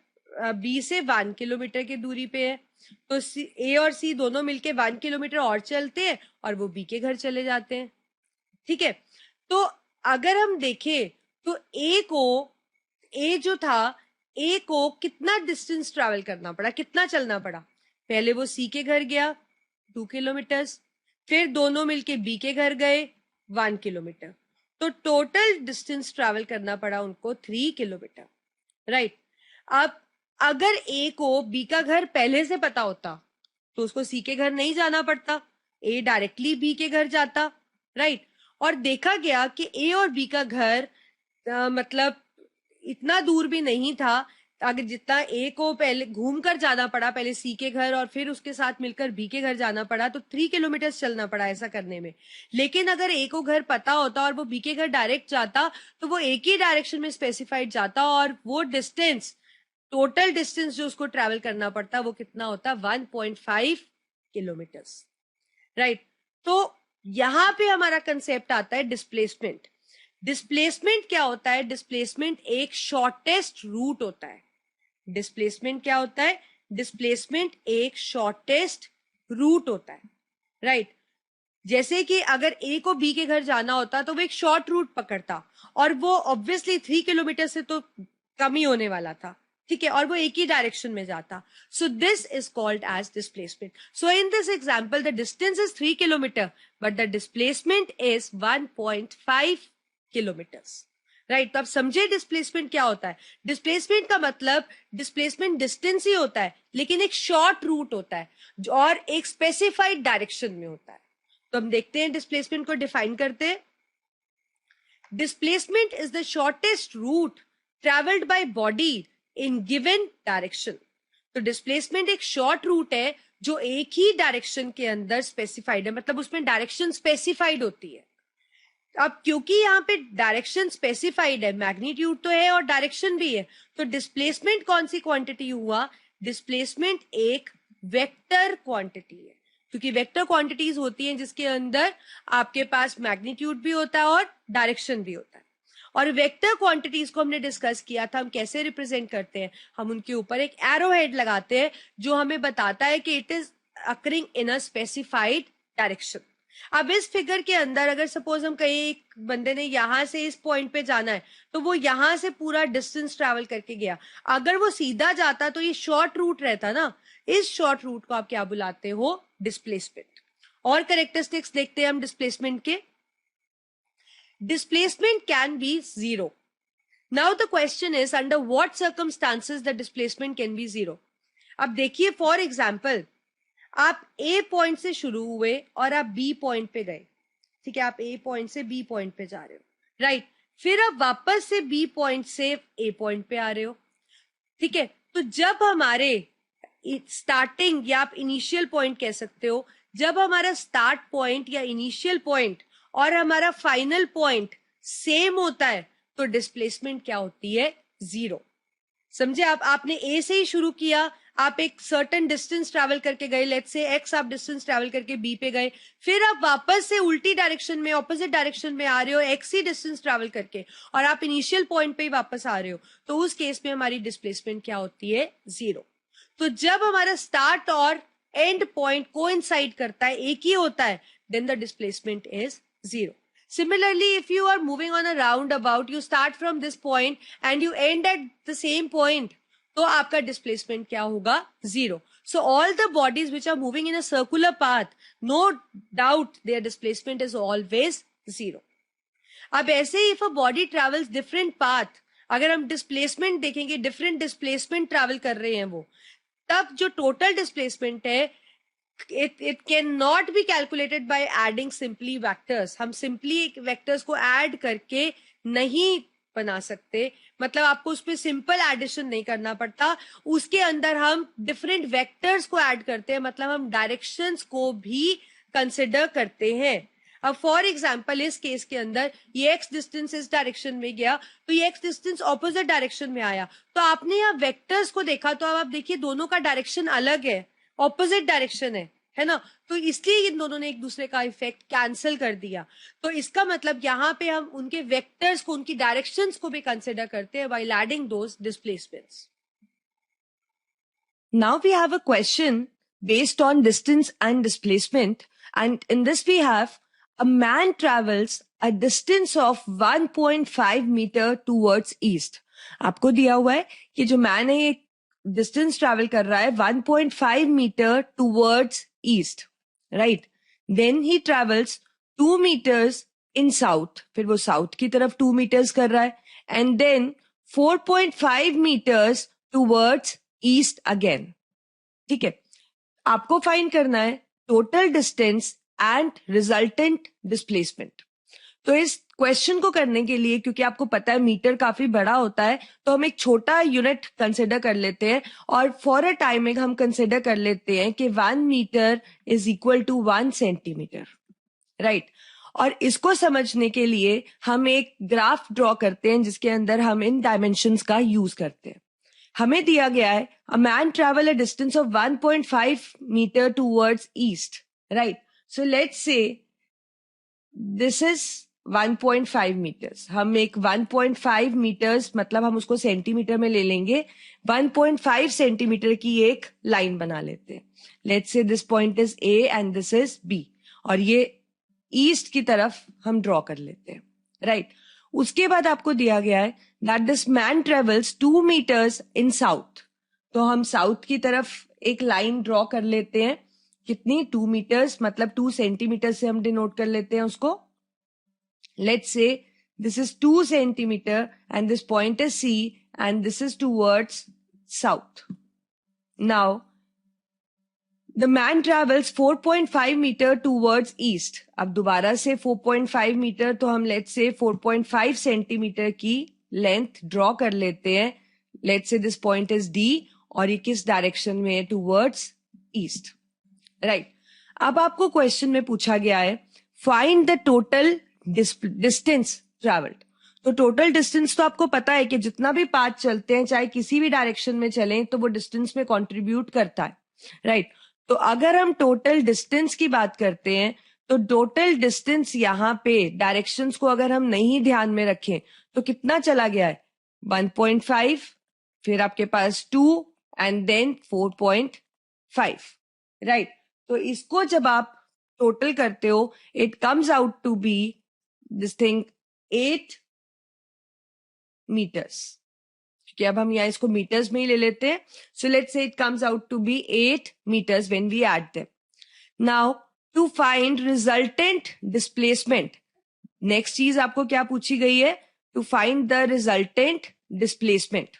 बी से 1 किलोमीटर की दूरी पे है. तो ए और सी दोनों मिलके 1 किलोमीटर और चलते हैं और वो बी के घर चले जाते हैं, ठीक है. तो अगर हम देखें तो ए जो था, ए को कितना डिस्टेंस ट्रैवल करना पड़ा, कितना चलना पड़ा? पहले वो सी के घर गया 2 किलोमीटर, फिर दोनों मिलके बी के घर गए 1 किलोमीटर. तो टोटल डिस्टेंस ट्रैवल करना पड़ा उनको 3 किलोमीटर, राइट. अब अगर ए को बी का घर पहले से पता होता तो उसको सी के घर नहीं जाना पड़ता, ए डायरेक्टली बी के घर जाता, राइट. और देखा गया कि ए और बी का घर मतलब इतना दूर भी नहीं था. अगर जितना ए को पहले घूम कर जाना पड़ा, पहले सी के घर और फिर उसके साथ मिलकर बी के घर जाना पड़ा, तो 3 किलोमीटर चलना पड़ा ऐसा करने में. लेकिन अगर ए को घर पता होता और वो बी के घर डायरेक्ट जाता तो वो एक ही डायरेक्शन में स्पेसिफाइड जाता और वो डिस्टेंस, टोटल डिस्टेंस जो उसको ट्रैवल करना पड़ता वो कितना होता? 1.5 किलोमीटर, राइट. तो यहां पे हमारा कंसेप्ट आता है डिस्प्लेसमेंट. डिस्प्लेसमेंट क्या होता है? डिस्प्लेसमेंट एक शॉर्टेस्ट रूट होता है. डिस्प्लेसमेंट क्या होता है? डिस्प्लेसमेंट एक शॉर्टेस्ट रूट होता है, राइट. जैसे कि अगर ए को बी के घर जाना होता तो वो एक शॉर्ट रूट पकड़ता और वो ऑब्वियसली 3 किलोमीटर से तो कम ही होने वाला था, ठीक है. और वो एक ही डायरेक्शन में जाता. So this is called as displacement. So in this example the distance is 3 kilometre but the displacement is 1.5 kilometres, right. तो आप समझे डिस्प्लेसमेंट क्या होता है. डिस्प्लेसमेंट का मतलब डिस्प्लेसमेंट डिस्टेंस ही होता है लेकिन एक शॉर्ट रूट होता है और एक स्पेसिफाइड डायरेक्शन में होता है. तो हम देखते हैं डिस्प्लेसमेंट को डिफाइन करते हैं. Displacement is the shortest route travelled by body in given direction. तो डिस्प्लेसमेंट एक शॉर्ट रूट है जो एक ही डायरेक्शन के अंदर स्पेसिफाइड है, मतलब उसमें डायरेक्शन स्पेसिफाइड होती है। अब क्योंकि यहाँ पे डायरेक्शन स्पेसिफाइड है, मैग्नीट्यूड तो है और डायरेक्शन भी है, तो डिस्प्लेसमेंट कौन सी क्वांटिटी हुआ? डिस्प्लेसमेंट एक वेक्टर क्वांटिटी है, क्योंकि वेक्टर क्वांटिटीज होती हैं जिसके अंदर आपके पास मैग्नीट्यूड भी होता है और डायरेक्शन भी होता है। और वेक्टर क्वांटिटीज को हमने डिस्कस किया था, हम कैसे रिप्रेजेंट करते हैं, हम उनके ऊपर एक एरो हेड लगाते हैं जो हमें बताता है कि it is occurring in a specified direction. अब इस फिगर के अंदर अगर सपोज हम कहीं एक बंदे ने यहां से इस पॉइंट पे जाना है, तो वो यहां से पूरा डिस्टेंस ट्रेवल करके गया, अगर वो सीधा जाता तो ये शॉर्ट रूट रहता ना, इस शॉर्ट रूट को आप क्या बुलाते हो? डिस्प्लेसमेंट। और कैरेक्टरिस्टिक्स देखते हैं हम डिस्प्लेसमेंट के। Displacement can be zero. Now the question is under what circumstances the displacement can be zero. अब देखिए फॉर एग्जाम्पल, आप A पॉइंट से शुरू हुए और आप B पॉइंट पे गए, ठीक है, आप A पॉइंट से B पॉइंट पे जा रहे हो, राइट, फिर आप वापस से B पॉइंट से A पॉइंट पे आ रहे हो, ठीक है। तो जब हमारे स्टार्टिंग या आप इनिशियल पॉइंट कह सकते हो, जब हमारा स्टार्ट पॉइंट या इनिशियल पॉइंट और हमारा फाइनल पॉइंट सेम होता है तो डिस्प्लेसमेंट क्या होती है? जीरो। समझे? आपने ए से ही शुरू किया, आप एक सर्टेन डिस्टेंस ट्रैवल करके गए, लेट्स से एक्स आप डिस्टेंस ट्रैवल करके बी पे गए, फिर आप वापस से उल्टी डायरेक्शन में, ऑपोजिट डायरेक्शन में आ रहे हो एक्स ही डिस्टेंस ट्रैवल करके, और आप इनिशियल पॉइंट पे ही वापस आ रहे हो, तो उस केस में हमारी डिस्प्लेसमेंट क्या होती है? जीरो। तो जब हमारा स्टार्ट और एंड पॉइंट कोइंसाइड करता है, एक ही होता है, then the displacement is zero. Similarly, if you are moving on a roundabout, you start from this point and you end at the same point, तो आपका displacement क्या होगा? Zero. So all the bodies which are moving in a circular path, no doubt their displacement is always zero. अब ऐसे ही if a body travels different path, अगर हम displacement देखेंगे, different displacement travel कर रहे हैं वो, तब जो total displacement है, it cannot be calculated by adding simply vectors. हम simply vectors को add करके नहीं बना सकते, मतलब आपको उस पर सिंपल एडिशन नहीं करना पड़ता, उसके अंदर हम डिफरेंट वेक्टर्स को ऐड करते हैं, मतलब हम डायरेक्शंस को भी कंसिडर करते हैं। अब फॉर एग्जाम्पल इस केस के अंदर ये एक्स डिस्टेंस इस डायरेक्शन में गया, तो ये एक्स डिस्टेंस ऑपोजिट डायरेक्शन में आया, तो आपने यहाँ वेक्टर्स को देखा, तो अब आप देखिए दोनों का डायरेक्शन अलग है, ऑपोजिट डायरेक्शन है ना, तो इसलिए इन दोनों ने एक दूसरे का इफेक्ट कैंसिल कर दिया। तो इसका मतलब यहाँ पे हम उनके वेक्टर्स को, उनकी डायरेक्शंस को भी कंसिडर करते हैं while adding those displacements. Now we have a question based on distance and displacement, and in this we have a man travels a distance of 1.5 metre towards east. आपको दिया हुआ है कि जो मैन है ये डिस्टेंस ट्रैवल कर रहा है 1.5 metre towards east, right, then he travels 2 metres in south, फिर वो साउथ की तरफ 2 मीटर्स कर रहा है, and then 4.5 metres towards east again. ठीक है, आपको फाइंड करना है total distance and resultant displacement. तो इस क्वेश्चन को करने के लिए, क्योंकि आपको पता है मीटर काफी बड़ा होता है, तो हम एक छोटा यूनिट कंसिडर कर लेते हैं, और फॉर अ टाइमिंग हम कंसिडर कर लेते हैं कि 1 metre is equal to 1 centimetre, right. और इसको समझने के लिए हम एक ग्राफ ड्रॉ करते हैं जिसके अंदर हम इन डायमेंशंस का यूज करते हैं। हमें दिया गया है a man travel a distance of 1.5 metre towards east, right. So let's say this is 1.5 metres, हम एक 1.5 मीटर्स मतलब हम उसको सेंटीमीटर में ले लेंगे, 1.5 सेंटीमीटर की एक लाइन बना लेते हैं। Let's say this point is A and this is B, और ये ईस्ट की तरफ हम ड्रॉ कर लेते हैं, राइट। उसके बाद आपको दिया गया है that this man travels 2 metres in south, तो हम साउथ की तरफ एक लाइन ड्रॉ कर लेते हैं, कितनी, 2 मीटर्स, मतलब 2 सेंटीमीटर से हम डिनोट कर लेते हैं उसको। Let's say this is 2 centimeter and this point is C and this is towards south. Now, the man travels 4.5 meter towards east. अब दोबारा से 4.5 मीटर, तो हम let's say 4.5 सेंटीमीटर की लेंथ ड्रॉ कर लेते हैं। Let's say this point is D और ये किस डायरेक्शन में है, towards east. राइट। अब आपको क्वेश्चन में पूछा गया है find the total distance travelled. तो टोटल डिस्टेंस तो आपको पता है कि जितना भी पाथ चलते हैं चाहे किसी भी डायरेक्शन में चलें तो वो डिस्टेंस में कंट्रीब्यूट करता है, राइट। तो अगर हम टोटल डिस्टेंस की बात करते हैं तो टोटल डिस्टेंस यहाँ पे डायरेक्शंस को अगर हम नहीं ध्यान में रखें तो कितना चला गया है 1.5, फिर आपके पास 2 एंड देन 4.5, राइट। तो इसको जब आप टोटल करते हो it comes out to be this thing 8 metres, क्योंकि अब हम यहाँ इसको मीटर्स में ही ले लेते हैं। So let's say it comes out to be 8 metres when we add them. Now to find resultant displacement, next चीज आपको क्या पूछी गई है, to find the resultant displacement.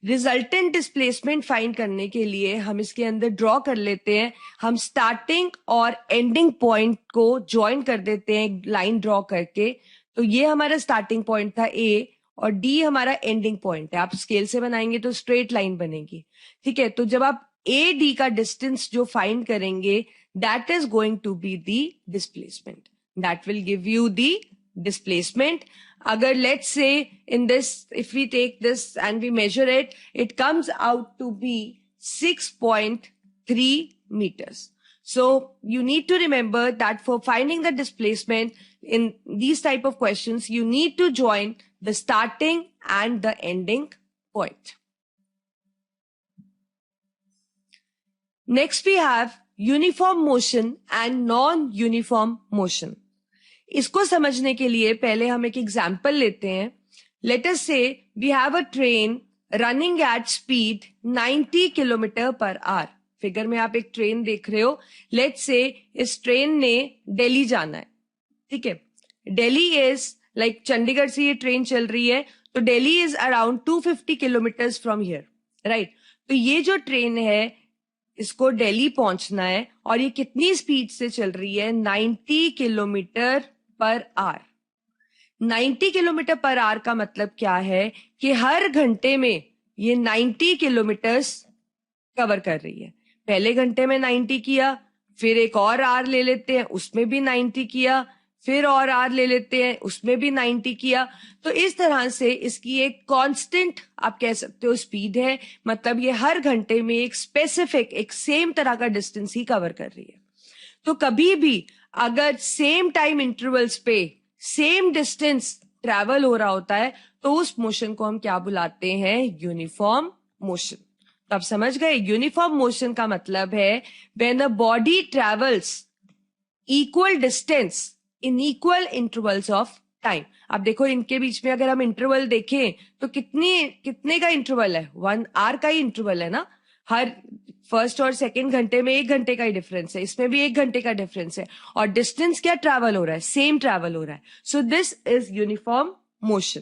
Resultant displacement find करने के लिए हम इसके अंदर ड्रॉ कर लेते हैं, हम स्टार्टिंग और एंडिंग पॉइंट को ज्वाइन कर देते हैं लाइन ड्रॉ करके। तो ये हमारा स्टार्टिंग पॉइंट था ए और डी हमारा एंडिंग पॉइंट है। आप स्केल से बनाएंगे तो स्ट्रेट लाइन बनेगी, ठीक है। तो जब आप ए डी का डिस्टेंस जो फाइंड करेंगे that is going to be the displacement, that will give you the displacement. अगर let's say in this, if we take this and we measure it, it comes out to be 6.3 meters. So you need to remember that for finding the displacement in these type of questions, you need to join the starting and the ending point. Next we have uniform motion and non-uniform motion. इसको समझने के लिए पहले हम एक example लेते हैं। Let us say we have a train running at speed 90 kilometre per hour. Figure में आप एक ट्रेन देख रहे हो। लेट से इस ट्रेन ने दिल्ली जाना है, ठीक है। दिल्ली इज लाइक चंडीगढ़ से ये ट्रेन चल रही है तो Delhi is around 250 kilometre from here, right. तो ये जो ट्रेन है इसको दिल्ली पहुंचना है और ये कितनी स्पीड से चल रही है, 90 kilometre per our. 90 kilometre per our का मतलब क्या है कि हर घंटे में ये 90 किलोमीटर्स कवर कर रही है। पहले घंटे में 90 किया, फिर एक और आवर ले लेते हैं उसमें भी 90 किया, फिर और आवर ले लेते हैं उसमें भी 90 किया। तो इस तरह से इसकी एक कांस्टेंट आप कह सकते हो स्पीड है, मतलब ये हर घंटे में एक स्पेसिफिक एक सेम तरह का डिस्टेंस ही कवर कर रही है। तो कभी भी अगर सेम टाइम इंटरवल्स पे सेम डिस्टेंस ट्रैवल हो रहा होता है तो उस मोशन को हम क्या बुलाते हैं, यूनिफॉर्म मोशन। तो आप समझ गए, यूनिफॉर्म मोशन का मतलब है when the body travels equal distance in equal intervals of time. अब देखो इनके बीच में अगर हम इंटरवल देखें तो कितने का इंटरवल है, 1 आवर का ही इंटरवल है ना। हर फर्स्ट और सेकंड घंटे में 1 घंटे का ही डिफरेंस है, इसमें भी 1 घंटे का डिफरेंस है और डिस्टेंस क्या ट्रैवल हो रहा है, सेम ट्रैवल हो रहा है। So this is uniform motion.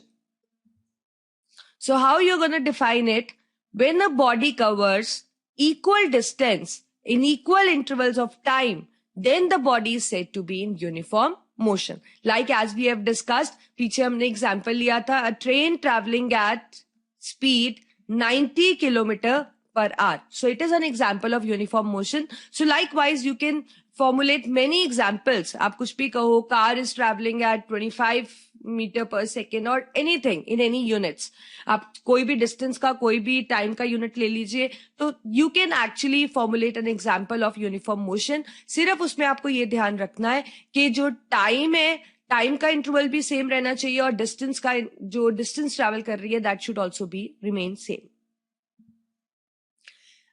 So how you gonna define it, when a body covers equal distance in equal intervals of time, then the body is said to be in uniform motion. Like as we have discussed, पीछे हमने example लिया था, a train traveling at speed 90 kilometer per hour. So it is an example of uniform motion. So likewise, you can formulate many examples. आप कुछ भी कहो, car is traveling at 25 meter per second or anything in any units. आप कोई भी distance का कोई भी time का unit ले लीजिए, तो you can actually formulate an example of uniform motion. सिर्फ उसमें आपको ये ध्यान रखना है कि जो time है, टाइम का इंटरवल भी सेम रहना चाहिए और डिस्टेंस का जो डिस्टेंस ट्रैवल कर रही है that should also be remain same.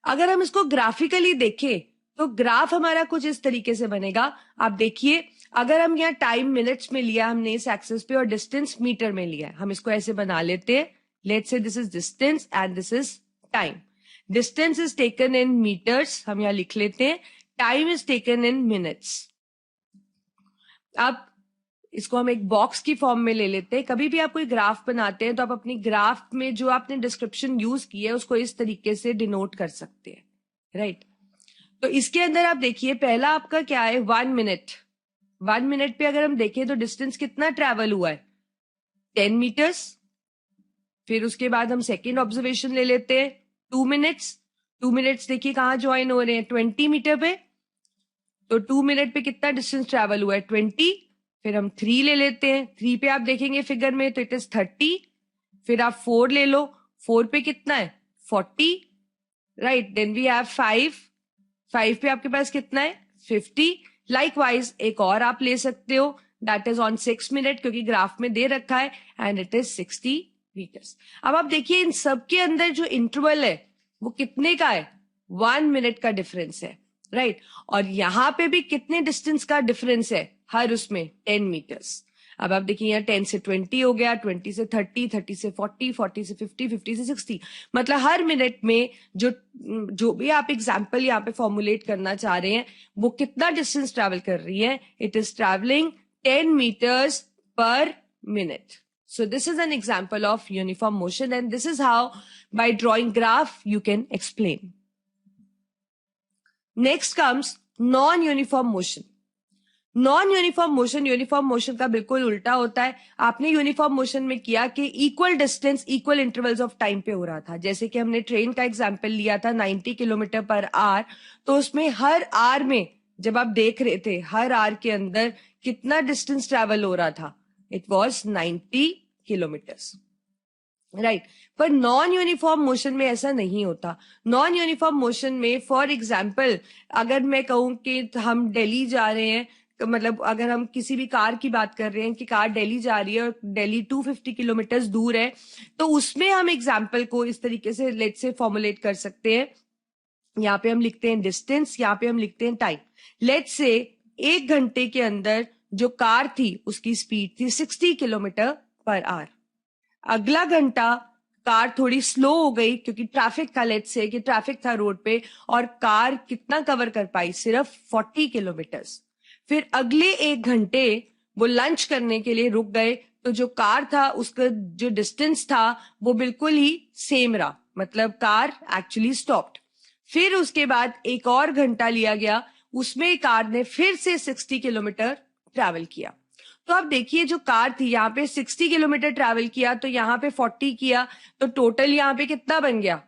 अगर हम इसको ग्राफिकली देखें तो ग्राफ हमारा कुछ इस तरीके से बनेगा। आप देखिए, अगर हम यहाँ टाइम मिनट्स में लिया हमने इस एक्सिस पे और डिस्टेंस मीटर में लिया, हम इसको ऐसे बना लेते हैं। Let's say this is distance and this is time. Distance is taken in metres, हम यहाँ लिख लेते हैं। Time is taken in minutes. अब इसको हम एक बॉक्स की फॉर्म में ले लेते हैं। कभी भी आप कोई ग्राफ बनाते हैं तो आप अपनी ग्राफ में जो आपने डिस्क्रिप्शन यूज की है उसको इस तरीके से डिनोट कर सकते हैं, राइट। तो इसके अंदर आप देखिए, पहला आपका क्या है, 1 मिनट। 1 मिनट पे अगर हम देखें तो डिस्टेंस कितना ट्रैवल हुआ है, 10 मीटर्स। फिर उसके बाद हम सेकेंड ऑब्जर्वेशन ले लेते हैं, 2 मिनट्स। 2 मिनट्स देखिए कहाँ ज्वाइन हो रहे हैं, 20 मीटर पे। तो 2 मिनट पे कितना डिस्टेंस ट्रेवल हुआ है, 20। फिर हम 3 ले लेते हैं, 3 पे आप देखेंगे फिगर में तो इट इज 30। फिर आप 4 ले लो, 4 पे कितना है, 40, राइट। देन वी हैव 5, 5 पे आपके पास कितना है, 50। लाइकवाइज एक और आप ले सकते हो, दैट इज ऑन 6 मिनट, क्योंकि ग्राफ में दे रखा है, एंड इट इज 60 मीटर्स। अब आप देखिए इन सब के अंदर जो इंटरवल है वो कितने का है, 1 मिनट का डिफरेंस है, राइट। और यहां पे भी कितने डिस्टेंस का डिफरेंस है, हर उसमें 10 मीटर्स। अब आप देखिए यहाँ 10 से 20 हो गया, 20 से 30, 30 से 40, 40 से 50, 50 से 60। मतलब हर मिनट में जो भी आप एग्जाम्पल यहाँ पे फॉर्मुलेट करना चाह रहे हैं वो कितना डिस्टेंस ट्रैवल कर रही है, it is travelling 10 meters per minute. So this is an example of uniform motion, and this is how by drawing graph you can explain. Next comes non-uniform motion. Non uniform motion uniform motion का बिल्कुल उल्टा होता है। आपने uniform motion में किया कि equal distance equal intervals of time पे हो रहा था। जैसे कि हमने ट्रेन का एग्जांपल लिया था 90 किलोमीटर पर आवर, तो उसमें हर आवर में जब आप देख रहे थे हर आवर के अंदर कितना डिस्टेंस ट्रेवल हो रहा था, इट वॉज 90 किलोमीटर्स, राइट। पर नॉन यूनिफॉर्म मोशन में ऐसा नहीं होता। नॉन यूनिफॉर्म मोशन में फॉर एग्जाम्पल अगर मैं कहूं कि हम दिल्ली जा रहे हैं, मतलब अगर हम किसी भी कार की बात कर रहे हैं कि कार दिल्ली जा रही है और दिल्ली 250 किलोमीटर दूर है, तो उसमें हम एग्जाम्पल को इस तरीके से लेट से फॉर्मुलेट कर सकते हैं। यहाँ पे हम लिखते हैं डिस्टेंस, यहाँ पे हम लिखते हैं टाइम। लेट से 1 घंटे के अंदर जो कार थी उसकी स्पीड थी 60 किलोमीटर पर आवर। अगला घंटा कार थोड़ी स्लो हो गई क्योंकि ट्रैफिक था, लेट से कि ट्रैफिक था रोड पे, और कार कितना कवर कर पाई, सिर्फ 40 किलोमीटर्स। फिर अगले 1 घंटे वो लंच करने के लिए रुक गए, तो जो कार था उसका जो डिस्टेंस था वो बिल्कुल ही सेम रहा, मतलब कार एक्चुअली स्टॉप्ड। फिर उसके बाद एक और घंटा लिया गया, उसमें कार ने फिर से 60 किलोमीटर ट्रैवल किया। तो अब देखिए जो कार थी यहाँ पे 60 किलोमीटर ट्रैवल किया, तो यहाँ पे 40 किया, तो टोटल यहाँ पे कितना बन गया,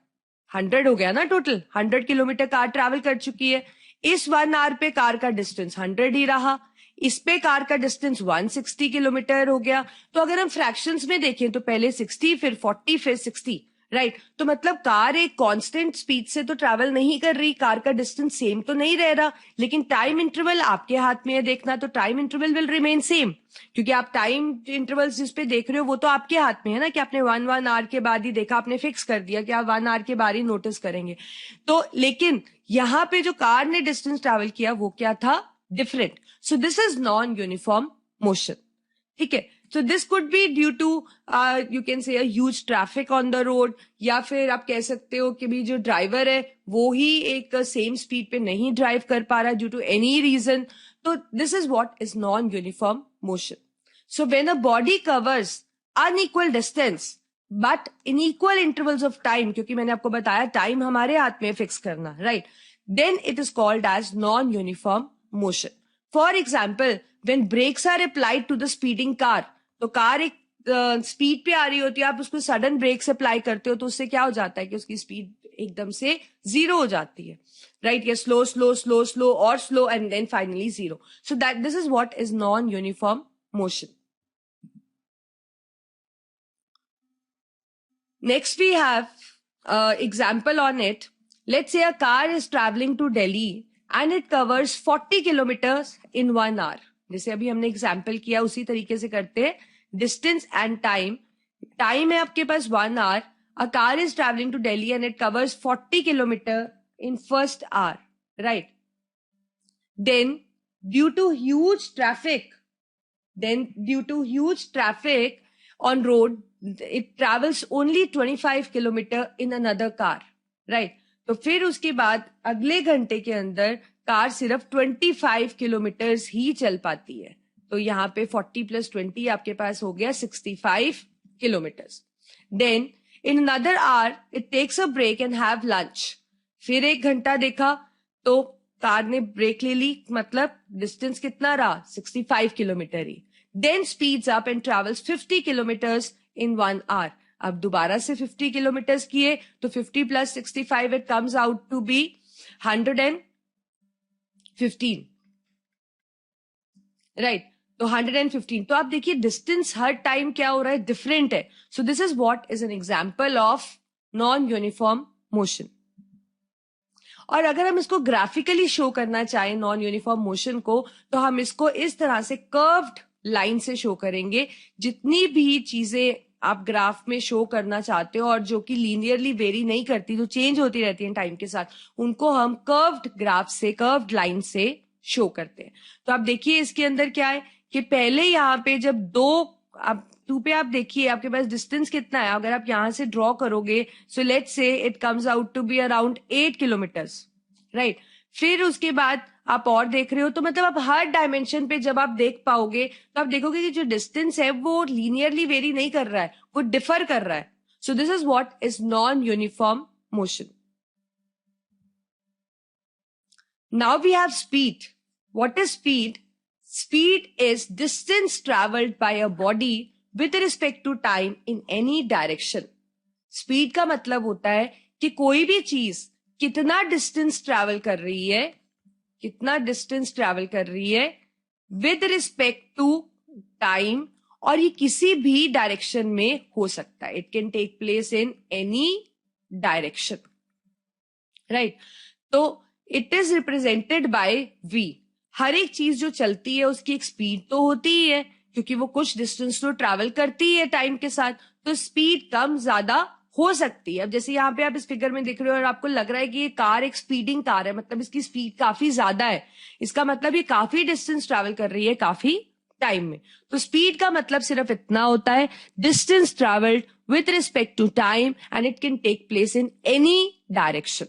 100 हो गया ना। टोटल 100 किलोमीटर कार ट्रैवल कर चुकी है। इस 1 आवर पे कार का डिस्टेंस 100 ही रहा, इस पे कार का डिस्टेंस 160 किलोमीटर हो गया। तो अगर हम फ्रैक्शंस में देखें तो पहले 60, फिर 40, फिर 60, राइट। तो मतलब कार एक कांस्टेंट स्पीड से तो ट्रैवल नहीं कर रही, कार का डिस्टेंस सेम तो नहीं रह रहा, लेकिन टाइम इंटरवल आपके हाथ में है देखना, तो time interval will remain same, क्योंकि आप टाइम इंटरवल जिस पे देख रहे हो वो तो आपके हाथ में है ना, कि आपने 1 आवर के बाद ही देखा, आपने फिक्स कर दिया कि आप 1 आवर के बाद ही नोटिस करेंगे। तो लेकिन यहाँ पे जो कार ने डिस्टेंस ट्रैवल किया वो क्या था, different. So this is non uniform motion, ठीक है। So this could be due to you can say huge traffic on the road, या फिर आप कह सकते हो कि भी जो ड्राइवर है वो ही एक सेम स्पीड पे नहीं ड्राइव कर पा रहा ड्यू टू एनी रीजन। तो this is what is non uniform motion. So when a body covers unequal distance but in equal intervals of time, क्योंकि मैंने आपको बताया टाइम हमारे हाथ में फिक्स करना, right, then it is called as non uniform motion. For example when brakes are applied to the speeding car, तो car एक स्पीड पे आ रही होती है, आप उसको सडन ब्रेक्स अप्लाई करते हो तो उससे क्या हो जाता है कि उसकी स्पीड एकदम से 0 हो जाती है, राइट। या स्लो स्लो स्लो स्लो और slow and then finally 0। So that this is what is non uniform motion. Next, we have example on it. Let's say a car is traveling to Delhi and it covers 40 kilometers in 1 hour. जैसे अभी हमने example किया उसी तरीके से करते हैं। Distance and time, time है आपके पास 1 hour. A car is traveling to Delhi and it covers 40 kilometer in first hour, right? Then due to huge traffic on road, it travels only 25 kilometer in another car, right? तो फिर उसके बाद अगले घंटे के अंदर कार सिर्फ 25 kilometres ही चल पाती है। तो यहाँ पे 40 + 20 आपके पास हो गया 65 kilometres. Then in another hour it takes a break and have lunch. फिर 1 घंटा देखा तो कार ने ब्रेक ले ली, मतलब डिस्टेंस कितना रहा, 65 किलोमीटर ही। Then speeds up and travels 50 kilometres in 1 hour. अब दोबारा से 50 किलोमीटर्स किए तो 50 plus 65 it comes out to be 115, right. तो 115, तो आप देखिए डिस्टेंस हर टाइम क्या हो रहा है, डिफरेंट है। So this is what is an example of non uniform motion. और अगर हम इसको ग्राफिकली शो करना चाहें नॉन यूनिफॉर्म मोशन को, तो हम इसको इस तरह से कर्व्ड लाइन से शो करेंगे। जितनी भी चीजें आप ग्राफ में शो करना चाहते हो और जो कि लीनियरली वेरी नहीं करती, जो चेंज होती रहती है टाइम के साथ, उनको हम कर्व्ड ग्राफ से, कर्व्ड लाइन से शो करते हैं। तो आप देखिए इसके अंदर क्या है कि पहले यहाँ पे जब आप 2 पे आप देखिए आपके पास डिस्टेंस कितना है। अगर आप यहां से ड्रॉ करोगे, so let's say it comes out to be around 8 kilometres, right. फिर उसके बाद आप और देख रहे हो, तो मतलब आप हर डायमेंशन पे जब आप देख पाओगे तो आप देखोगे कि जो डिस्टेंस है वो लीनियरली वेरी नहीं कर रहा है, वो डिफर कर रहा है। So this is what is non uniform motion. Now we have speed. What is speed? Speed is distance traveled by a body with respect to time in any direction. Speed का मतलब होता है कि कोई भी चीज कितना डिस्टेंस ट्रैवल कर रही है, कितना डिस्टेंस ट्रैवल कर रही है विद रिस्पेक्ट टू टाइम, और ये किसी भी डायरेक्शन में हो सकता है। It can take place in any direction, right. तो it is represented by v। हर एक चीज जो चलती है उसकी एक स्पीड तो होती ही है, क्योंकि वो कुछ डिस्टेंस तो ट्रैवल करती है टाइम के साथ, तो स्पीड कम ज्यादा हो सकती है। अब जैसे यहाँ पे आप इस फिगर में देख रहे हो और आपको लग रहा है कि ये कार एक स्पीडिंग कार है, मतलब इसकी स्पीड काफी ज्यादा है, इसका मतलब ये काफी डिस्टेंस ट्रैवल कर रही है काफी टाइम में। तो स्पीड का मतलब सिर्फ इतना होता है, distance travelled with respect to time and it can take place in any direction.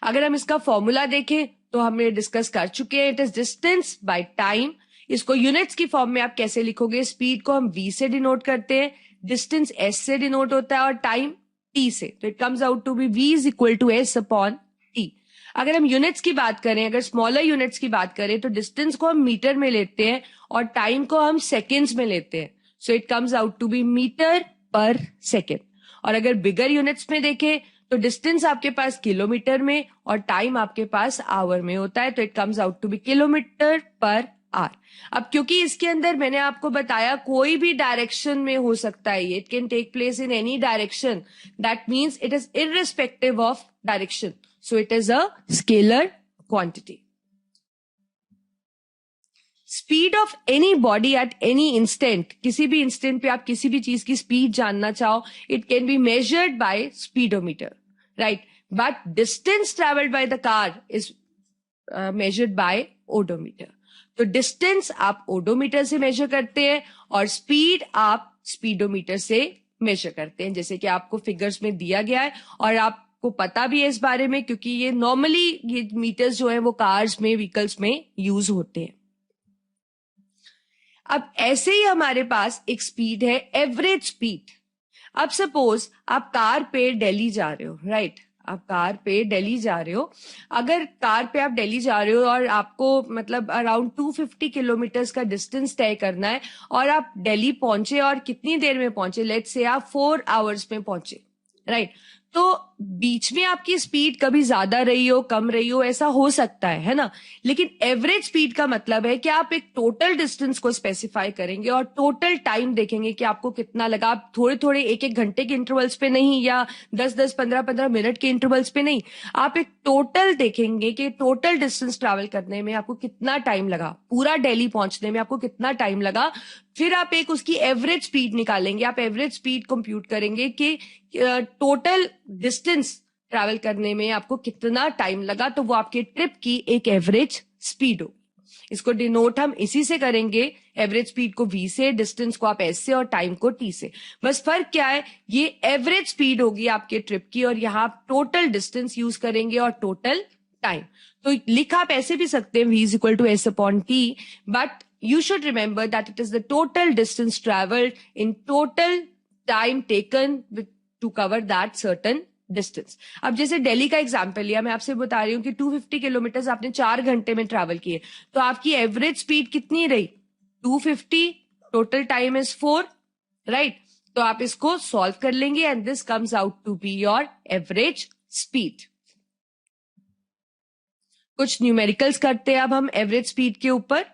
अगर हम इसका फॉर्मूला देखें तो हमने डिस्कस कर चुके हैं, it is distance by time. इसको यूनिट्स की फॉर्म में आप कैसे लिखोगे? स्पीड को हम v से डिनोट करते हैं, डिस्टेंस s से डिनोट होता है और टाइम t से। तो it comes out to be v is equal to s upon t। अगर हम यूनिट्स की बात करें, अगर स्मॉलर यूनिट्स की बात करें, तो डिस्टेंस को हम मीटर में लेते हैं और टाइम को हम सेकेंड्स में लेते हैं। So it comes out to be metre per second. और अगर बिगर यूनिट्स में देखें तो डिस्टेंस आपके पास किलोमीटर में और टाइम आपके पास आवर में होता है, तो it comes out to be kilometre per hour. अब क्योंकि इसके अंदर मैंने आपको बताया कोई भी डायरेक्शन में हो सकता है ये, it can take place in any direction, that means it is irrespective of direction, so it is a scalar quantity. Speed of any body at any instant, किसी भी इंस्टेंट पे आप किसी भी चीज की स्पीड जानना चाहो, it can be measured by speedometer, right. But distance travelled by the car is measured by odometer. तो डिस्टेंस आप ओडोमीटर से मेजर करते हैं और स्पीड आप स्पीडोमीटर से मेजर करते हैं, जैसे कि आपको फिगर्स में दिया गया है और आपको पता भी है इस बारे में, क्योंकि ये नॉर्मली ये मीटर्स जो है वो कार्स में, व्हीकल्स में यूज होते हैं। अब ऐसे ही हमारे पास एक स्पीड है एवरेज स्पीड। अब सपोज आप कार पे दिल्ली जा रहे हो, राइट। आप कार पे दिल्ली जा रहे हो, अगर कार पे आप दिल्ली जा रहे हो और आपको मतलब अराउंड 250 किलोमीटर्स का डिस्टेंस तय करना है और आप दिल्ली पहुंचे और कितनी देर में पहुंचे, लेट्स से आप 4 आवर्स में पहुंचे, राइट। तो बीच में आपकी स्पीड कभी ज्यादा रही हो, कम रही हो, ऐसा हो सकता है ना। लेकिन एवरेज स्पीड का मतलब है कि आप एक टोटल डिस्टेंस को स्पेसिफाई करेंगे और टोटल टाइम देखेंगे कि आपको कितना लगा। आप थोड़े थोड़े 1-1 घंटे के इंटरवल्स पे नहीं, या 10-10, 15-15 मिनट के इंटरवल्स पे नहीं, आप एक टोटल देखेंगे कि टोटल डिस्टेंस ट्रैवल करने में आपको कितना टाइम लगा, पूरा दिल्ली पहुंचने में आपको कितना टाइम लगा। फिर आप एक उसकी एवरेज स्पीड निकालेंगे, आप एवरेज स्पीड कंप्यूट करेंगे कि टोटल डिस्टेंस ट्रैवल करने में आपको कितना टाइम लगा, तो वो आपके ट्रिप की एक एवरेज स्पीड हो। इसको डिनोट हम इसी से करेंगे, एवरेज स्पीड को v से, डिस्टेंस को आप s से और टाइम को t से। बस फर्क क्या है, ये एवरेज स्पीड होगी आपके ट्रिप की और यहां आप टोटल डिस्टेंस यूज करेंगे और टोटल टाइम। तो लिखा आप ऐसे भी सकते हैं v is equal to s upon t, but you should remember that it is the total distance traveled in total time taken to cover that certain distance. अब जैसे दिल्ली का एग्जांपल लिया, मैं आपसे बता रही हूँ कि 250 किलोमीटर आपने 4 घंटे में ट्रैवल किए, तो आपकी एवरेज स्पीड कितनी रही? 250, टोटल टाइम इज 4, राइट। तो आप इसको सॉल्व कर लेंगे and this comes out to be your average speed. कुछ न्यूमेरिकल्स करते हैं अब हम एवरेज स्पीड के ऊपर।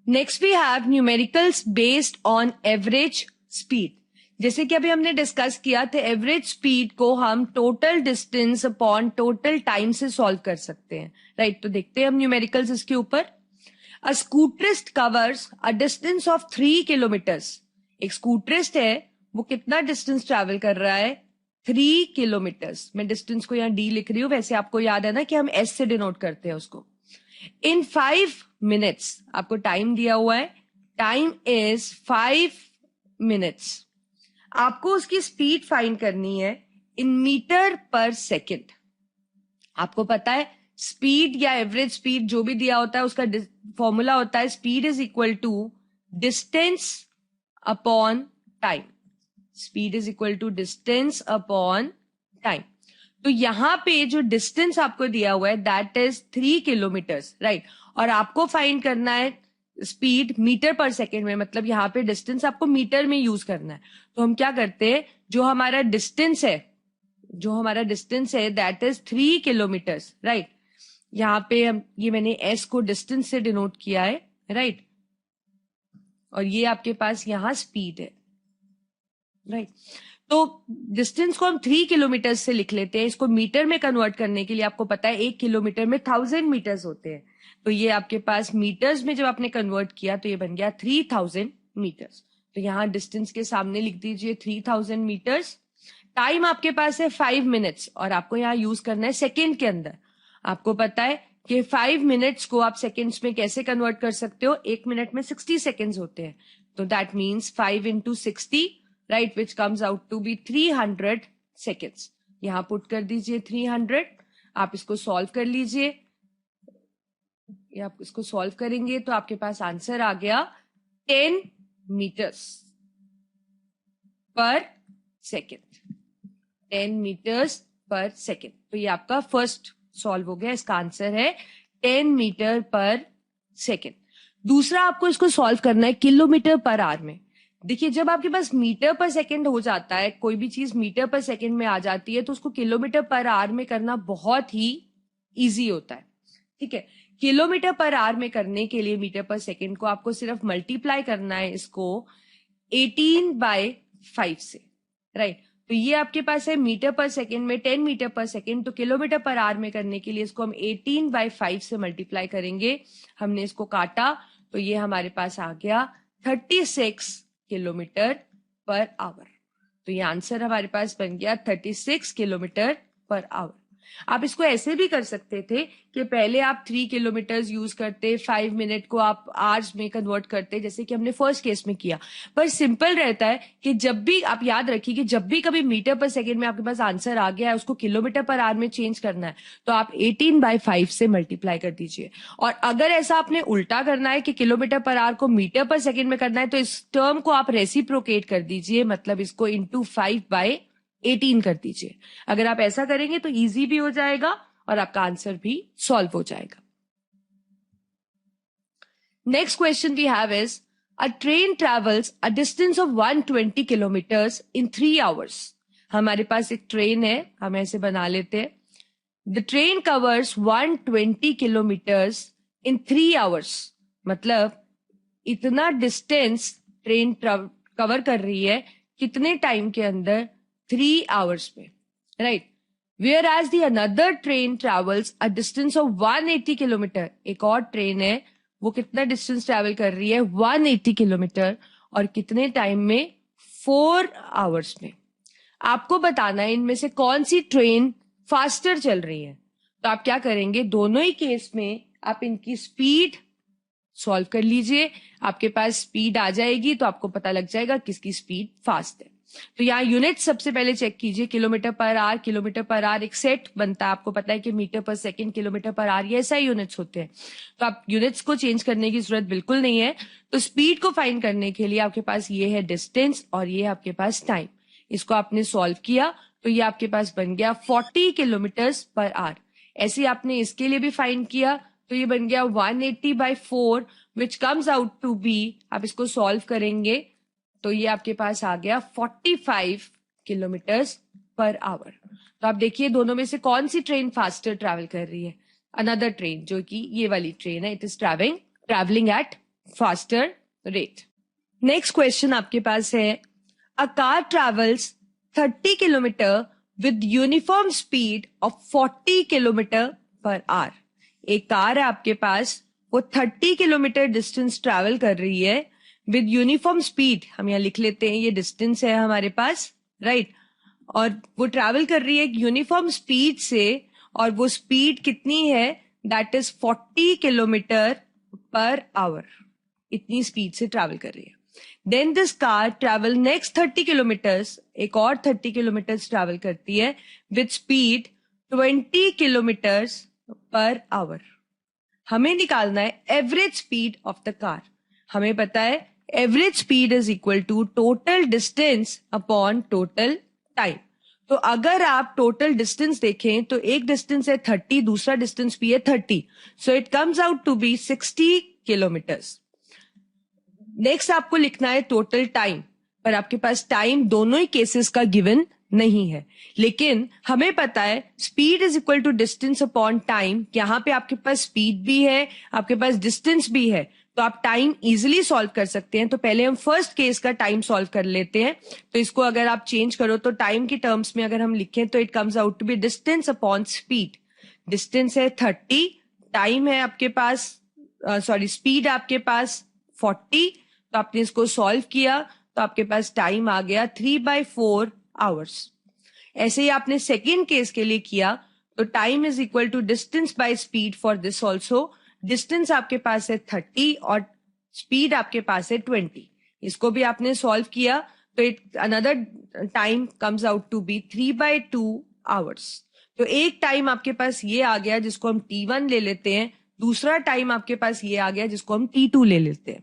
Next we have numericals based on average speed. जैसे कि अभी हमने डिस्कस किया था, एवरेज स्पीड को हम total distance upon total time से सॉल्व कर सकते हैं, राइट। तो देखते हैं हम न्यूमेरिकल्स इसके ऊपर। A scooterist covers a distance of 3 kilometres. एक स्कूटरिस्ट है, वो कितना डिस्टेंस ट्रैवल कर रहा है? 3 किलोमीटर्स। मैं डिस्टेंस को यहाँ डी लिख रही हूँ, वैसे आपको याद है ना कि हम एस से डिनोट करते हैं उसको। इन 5 मिनट्स, आपको टाइम दिया हुआ है, टाइम इज 5 मिनट्स। आपको उसकी स्पीड फाइंड करनी है इन मीटर पर सेकेंड। आपको पता है स्पीड या एवरेज स्पीड जो भी दिया होता है उसका फॉर्मूला होता है speed is equal to distance upon time. Speed is equal to distance upon time. तो यहां पे जो डिस्टेंस आपको दिया हुआ है दैट इज 3 किलोमीटर्स, राइट। और आपको फाइंड करना है स्पीड मीटर पर सेकेंड में, मतलब यहाँ पे डिस्टेंस आपको मीटर में यूज करना है। तो हम क्या करते हैं, जो हमारा डिस्टेंस है दैट इज 3 किलोमीटर्स, राइट। यहाँ पे हम ये मैंने एस को डिस्टेंस से डिनोट किया है, राइट। और ये आपके पास यहां स्पीड है, राइट। तो डिस्टेंस को हम 3 किलोमीटर से लिख लेते हैं। इसको मीटर में कन्वर्ट करने के लिए आपको पता है 1 किलोमीटर में 1000 मीटर्स होते हैं। तो ये आपके पास मीटर्स में जब आपने कन्वर्ट किया तो ये बन गया 3000 मीटर्स। तो यहां डिस्टेंस के सामने लिख दीजिए 3000 मीटर्स। टाइम आपके पास है 5 मिनट्स और आपको यहाँ यूज करना है सेकेंड के अंदर। आपको पता है कि 5 मिनट्स को आप सेकेंड्स में कैसे कन्वर्ट कर सकते हो, 1 मिनट में 60 सेकेंड्स होते हैं। तो that means 5 into 60, right, which comes out to be 300 seconds. यहां पुट कर दीजिए 300। आप इसको सॉल्व कर लीजिए। आप इसको सॉल्व करेंगे तो आपके पास आंसर आ गया 10 मीटर्स पर सेकेंड। 10 मीटर्स पर सेकेंड। तो ये आपका फर्स्ट सॉल्व हो गया। इसका आंसर है 10 मीटर पर सेकेंड। दूसरा आपको इसको सॉल्व करना है किलोमीटर पर आवर में। देखिए जब आपके पास मीटर पर सेकेंड हो जाता है, कोई भी चीज मीटर पर सेकेंड में आ जाती है तो उसको किलोमीटर पर आवर में करना बहुत ही इजी होता है, ठीक है। किलोमीटर पर आवर में करने के लिए मीटर पर सेकेंड को आपको सिर्फ मल्टीप्लाई करना है इसको 18/5 से, राइट। तो ये आपके पास है मीटर पर सेकेंड में 10 मीटर पर सेकेंड। तो किलोमीटर पर आवर में करने के लिए इसको हम 18/5 से मल्टीप्लाई करेंगे। हमने इसको काटा तो ये हमारे पास आ गया 36 किलोमीटर पर आवर। तो ये आंसर हमारे पास बन गया 36 किलोमीटर पर आवर। आप इसको ऐसे भी कर सकते थे कि पहले आप 3 किलोमीटर यूज करते, 5 मिनट को आप आवर्स में कन्वर्ट करते, जैसे कि हमने फर्स्ट केस में किया। पर सिंपल रहता है कि जब भी आप याद रखिए कि जब भी कभी मीटर पर सेकेंड में आपके पास आंसर आ गया है, उसको किलोमीटर पर आवर में चेंज करना है तो आप 18/5 से मल्टीप्लाई कर दीजिए। और अगर ऐसा आपने उल्टा करना है कि किलोमीटर पर आवर को मीटर पर सेकेंड में करना है तो इस टर्म को आप रेसिप्रोकेट कर दीजिए, मतलब इसको इंटू 5/18 कर दीजिए। अगर आप ऐसा करेंगे तो इजी भी हो जाएगा और आपका आंसर भी सॉल्व हो जाएगा। Next question we have is a train travels a distance of 120 kilometres in 3 hours. हमारे पास एक ट्रेन है, हम ऐसे बना लेते हैं। The train covers 120 kilometres in 3 hours. मतलब इतना डिस्टेंस ट्रेन कवर कर रही है कितने टाइम के अंदर? 3 आवर्स में, right. Whereas the another train travels a distance of 180 kilometre. एक और ट्रेन है, वो कितना डिस्टेंस ट्रेवल कर रही है? 180 किलोमीटर। और कितने टाइम में? 4 आवर्स में। आपको बताना है इनमें से कौन सी ट्रेन फास्टर चल रही है। तो आप क्या करेंगे, दोनों ही केस में आप इनकी स्पीड सॉल्व कर लीजिए। आपके पास स्पीड आ जाएगी तो आपको पता लग जाएगा किसकी स्पीड फास्ट है। तो यहाँ यूनिट सबसे पहले चेक कीजिए, kilometre per our. Kilometre per our एक सेट बनता है, आपको पता है कि metre per second, kilometre per our, ये ऐसा यूनिट्स होते हैं। तो आप यूनिट्स को चेंज करने की जरूरत बिल्कुल नहीं है। तो स्पीड को फाइंड करने के लिए आपके पास ये है डिस्टेंस और ये आपके पास टाइम। इसको आपने सॉल्व किया तो ये आपके पास बन गया 40 किलोमीटर पर आवर। ऐसे आपने इसके लिए भी फाइंड किया तो ये बन गया 180/4 which comes out to be, आप इसको सॉल्व करेंगे तो ये आपके पास आ गया 45 किलोमीटर्स पर आवर। तो आप देखिए दोनों में से कौन सी ट्रेन फास्टर ट्रैवल कर रही है। अनदर ट्रेन जो कि ये वाली ट्रेन है, it is travelling eight faster rate. Next question आपके पास है, a car travels 30 kilometre with uniform speed of 40 kilometre per our. एक कार है आपके पास, वो 30 किलोमीटर डिस्टेंस ट्रैवल कर रही है विद यूनिफॉर्म स्पीड, हम यहाँ लिख लेते हैं ये डिस्टेंस है हमारे पास, राइट। और वो ट्रैवल कर रही है यूनिफॉर्म स्पीड से, और वो स्पीड कितनी है, that is 40 kilometre per hour, इतनी स्पीड से ट्रैवल कर रही है। Then this car travel next 30 kilometres, एक और 30 किलोमीटर्स ट्रैवल करती है with speed 20 kilometres per hour. हमें निकालना है average speed of the car. हमें पता है average speed is equal to total distance upon total time. तो अगर आप टोटल डिस्टेंस देखें तो एक डिस्टेंस है 30, दूसरा डिस्टेंस भी है 30, so it comes out to be 60 kilometres. Next आपको लिखना है टोटल टाइम, पर आपके पास टाइम दोनों ही केसेस का गिवन नहीं है, लेकिन हमें पता है speed is equal to distance upon time. यहां पे आपके पास स्पीड भी है, आपके पास डिस्टेंस भी है, तो आप टाइम इजिली सॉल्व कर सकते हैं। तो पहले हम फर्स्ट केस का टाइम सॉल्व कर लेते हैं। तो इसको अगर आप चेंज करो तो टाइम की टर्म्स में अगर हम लिखें तो it comes out to be distance upon speed. Distance है 30, टाइम है आपके पास, स्पीड आपके पास 40, तो आपने इसको सॉल्व किया तो आपके पास टाइम आ गया 3/4 आवर्स। ऐसे ही आपने सेकेंड केस के लिए किया तो time is equal to distance by speed for this also. Distance आपके पास है 30 और स्पीड आपके पास है 20। इसको भी आपने सॉल्व किया तो it another time comes out to be 3/2 hours. तो एक टाइम आपके पास ये आ गया जिसको हम T1 ले लेते हैं, दूसरा टाइम आपके पास ये आ गया जिसको हम T2 ले लेते हैं।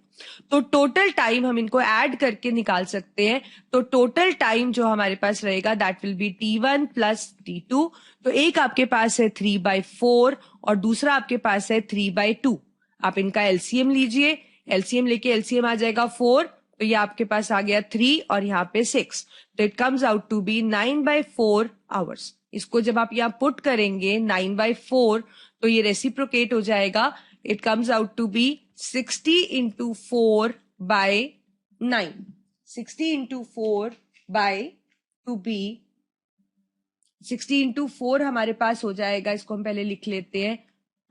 तो टोटल टाइम हम इनको ऐड करके निकाल सकते हैं। तो टोटल टाइम जो हमारे पास रहेगा that will be T1 plus T2। तो एक आपके पास है 3/4 और दूसरा आपके पास है 3/2। आप इनका एलसीएम लीजिए, एलसीएम लेके एलसीएम आ जाएगा 4, तो ये आपके पास आ गया 3 और यहाँ पे 6, तो it comes out to be 9/4 hours. इसको जब आप यहाँ पुट करेंगे 9/4 तो ये रेसिप्रोकेट हो जाएगा, it comes out to be 60 into 4/9। 60 into 4/2 60 into 4 हमारे पास हो जाएगा, इसको हम पहले लिख लेते हैं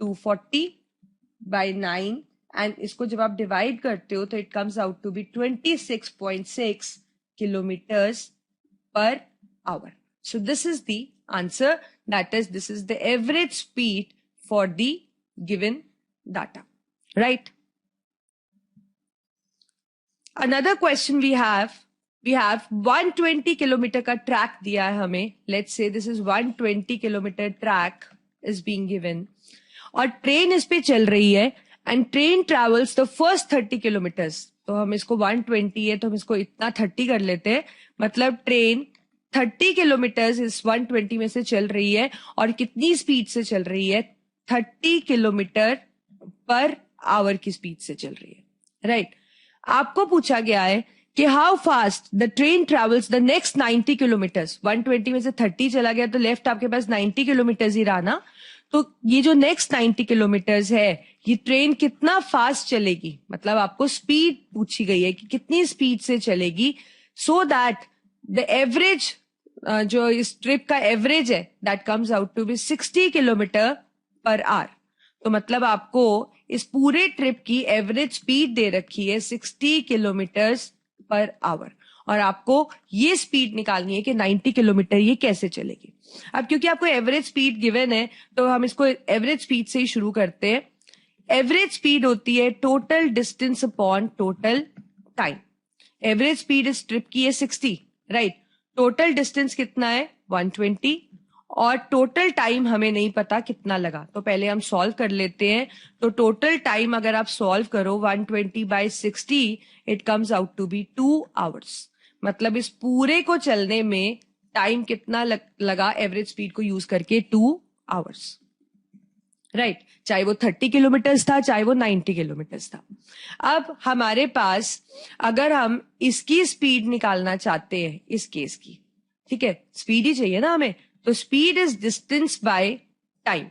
240/9, एंड इसको जब आप डिवाइड करते हो तो it comes out to be 26.6 kilometres per hour. So this is the answer, that is this is the average speed for the given data, right? Another question we have 120 kilometre का track दिया है हमें। Let's say this is 120 kilometre track is being given और train इस पे चल रही है and train travels the first 30 kilometres. तो हम इसको 120 है तो हम इसको इतना 30 कर लेते हैं, मतलब ट्रेन 30 किलोमीटर्स इस 120 में से चल रही है और कितनी स्पीड से चल रही है, 30 किलोमीटर पर आवर की स्पीड से चल रही है, राइट। आपको पूछा गया है कि how fast the train travels the next 90 kilometres. 120 में से 30 चला गया तो लेफ्ट आपके पास 90 किलोमीटर्स ही रहा ना। तो ये जो नेक्स्ट 90 किलोमीटर्स है ये ट्रेन कितना फास्ट चलेगी, मतलब आपको स्पीड पूछी गई है कि कितनी स्पीड से चलेगी, सो दैट द एवरेज जो इस ट्रिप का एवरेज है that comes out to be 60 kilometre per hour. तो मतलब आपको इस पूरे ट्रिप की एवरेज स्पीड दे रखी है 60 किलोमीटर पर आवर और आपको ये स्पीड निकालनी है कि 90 किलोमीटर ये कैसे चलेगी। अब क्योंकि आपको एवरेज स्पीड गिवन है तो हम इसको एवरेज स्पीड से ही शुरू करते हैं। एवरेज स्पीड होती है total distance upon total time. Average speed इस ट्रिप की है 60, राइट। टोटल डिस्टेंस कितना है 120 और टोटल टाइम हमें नहीं पता कितना लगा, तो पहले हम सॉल्व कर लेते हैं। तो टोटल टाइम अगर आप सॉल्व करो 120/60 it comes out to be 2 hours. मतलब इस पूरे को चलने में टाइम कितना लगा एवरेज स्पीड को यूज करके, 2 आवर्स, राइट चाहे वो 30 किलोमीटर्स था चाहे वो 90 किलोमीटर्स था। अब हमारे पास अगर हम इसकी स्पीड निकालना चाहते हैं इस केस की, ठीक है, स्पीड ही चाहिए ना हमें, तो speed is distance by time.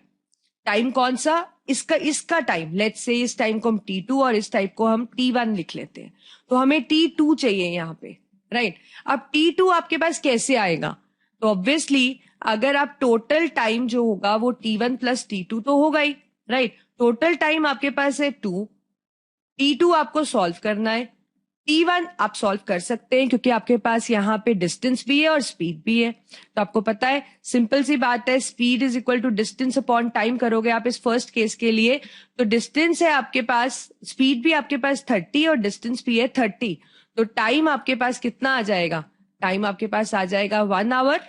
Time कौन सा, इसका टाइम, लेट्स से इस टाइम को हम t2 और इस टाइप को हम t1 लिख लेते हैं, तो हमें t2 चाहिए यहाँ पे, राइट। अब t2 आपके पास कैसे आएगा, तो ऑब्वियसली अगर आप टोटल टाइम जो होगा वो t1 प्लस t2 तो होगा ही, राइट। टोटल टाइम आपके पास है 2, t2 आपको सॉल्व करना है, t1 आप सॉल्व कर सकते हैं क्योंकि आपके पास यहाँ पे डिस्टेंस भी है और स्पीड भी है। तो आपको पता है, सिंपल सी बात है, speed is equal to distance upon time करोगे आप इस फर्स्ट केस के लिए, तो डिस्टेंस है आपके पास, स्पीड भी आपके पास 30 और डिस्टेंस भी है 30, तो टाइम आपके पास कितना आ जाएगा, टाइम आपके पास आ जाएगा 1 आवर,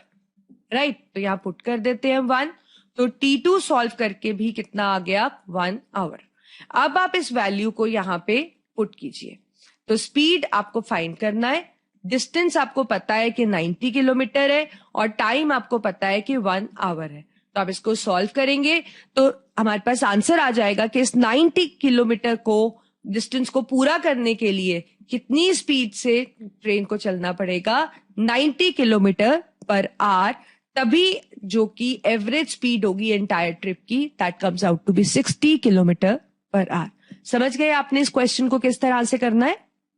राइट। तो यहाँ पुट कर देते हैं 1, तो t2 सॉल्व करके भी कितना आ गया 1 आवर। अब आप इस वैल्यू को यहाँ पे पुट कीजिए, तो स्पीड आपको फाइंड करना है, डिस्टेंस आपको पता है कि 90 किलोमीटर है और टाइम आपको पता है कि 1 आवर है। तो आप इसको सॉल्व करेंगे तो हमारे पास आंसर आ जाएगा कि इस 90 किलोमीटर को डिस्टेंस को पूरा करने के लिए कितनी स्पीड से ट्रेन को चलना पड़ेगा, 90 किलोमीटर पर आवर, तभी जो कि एवरेज स्पीड होगी एंटायर ट्रिप की, that comes out to be 60 kilometre per hour. समझ गए आपने इस क्वेश्चन को किस तरह से करना है।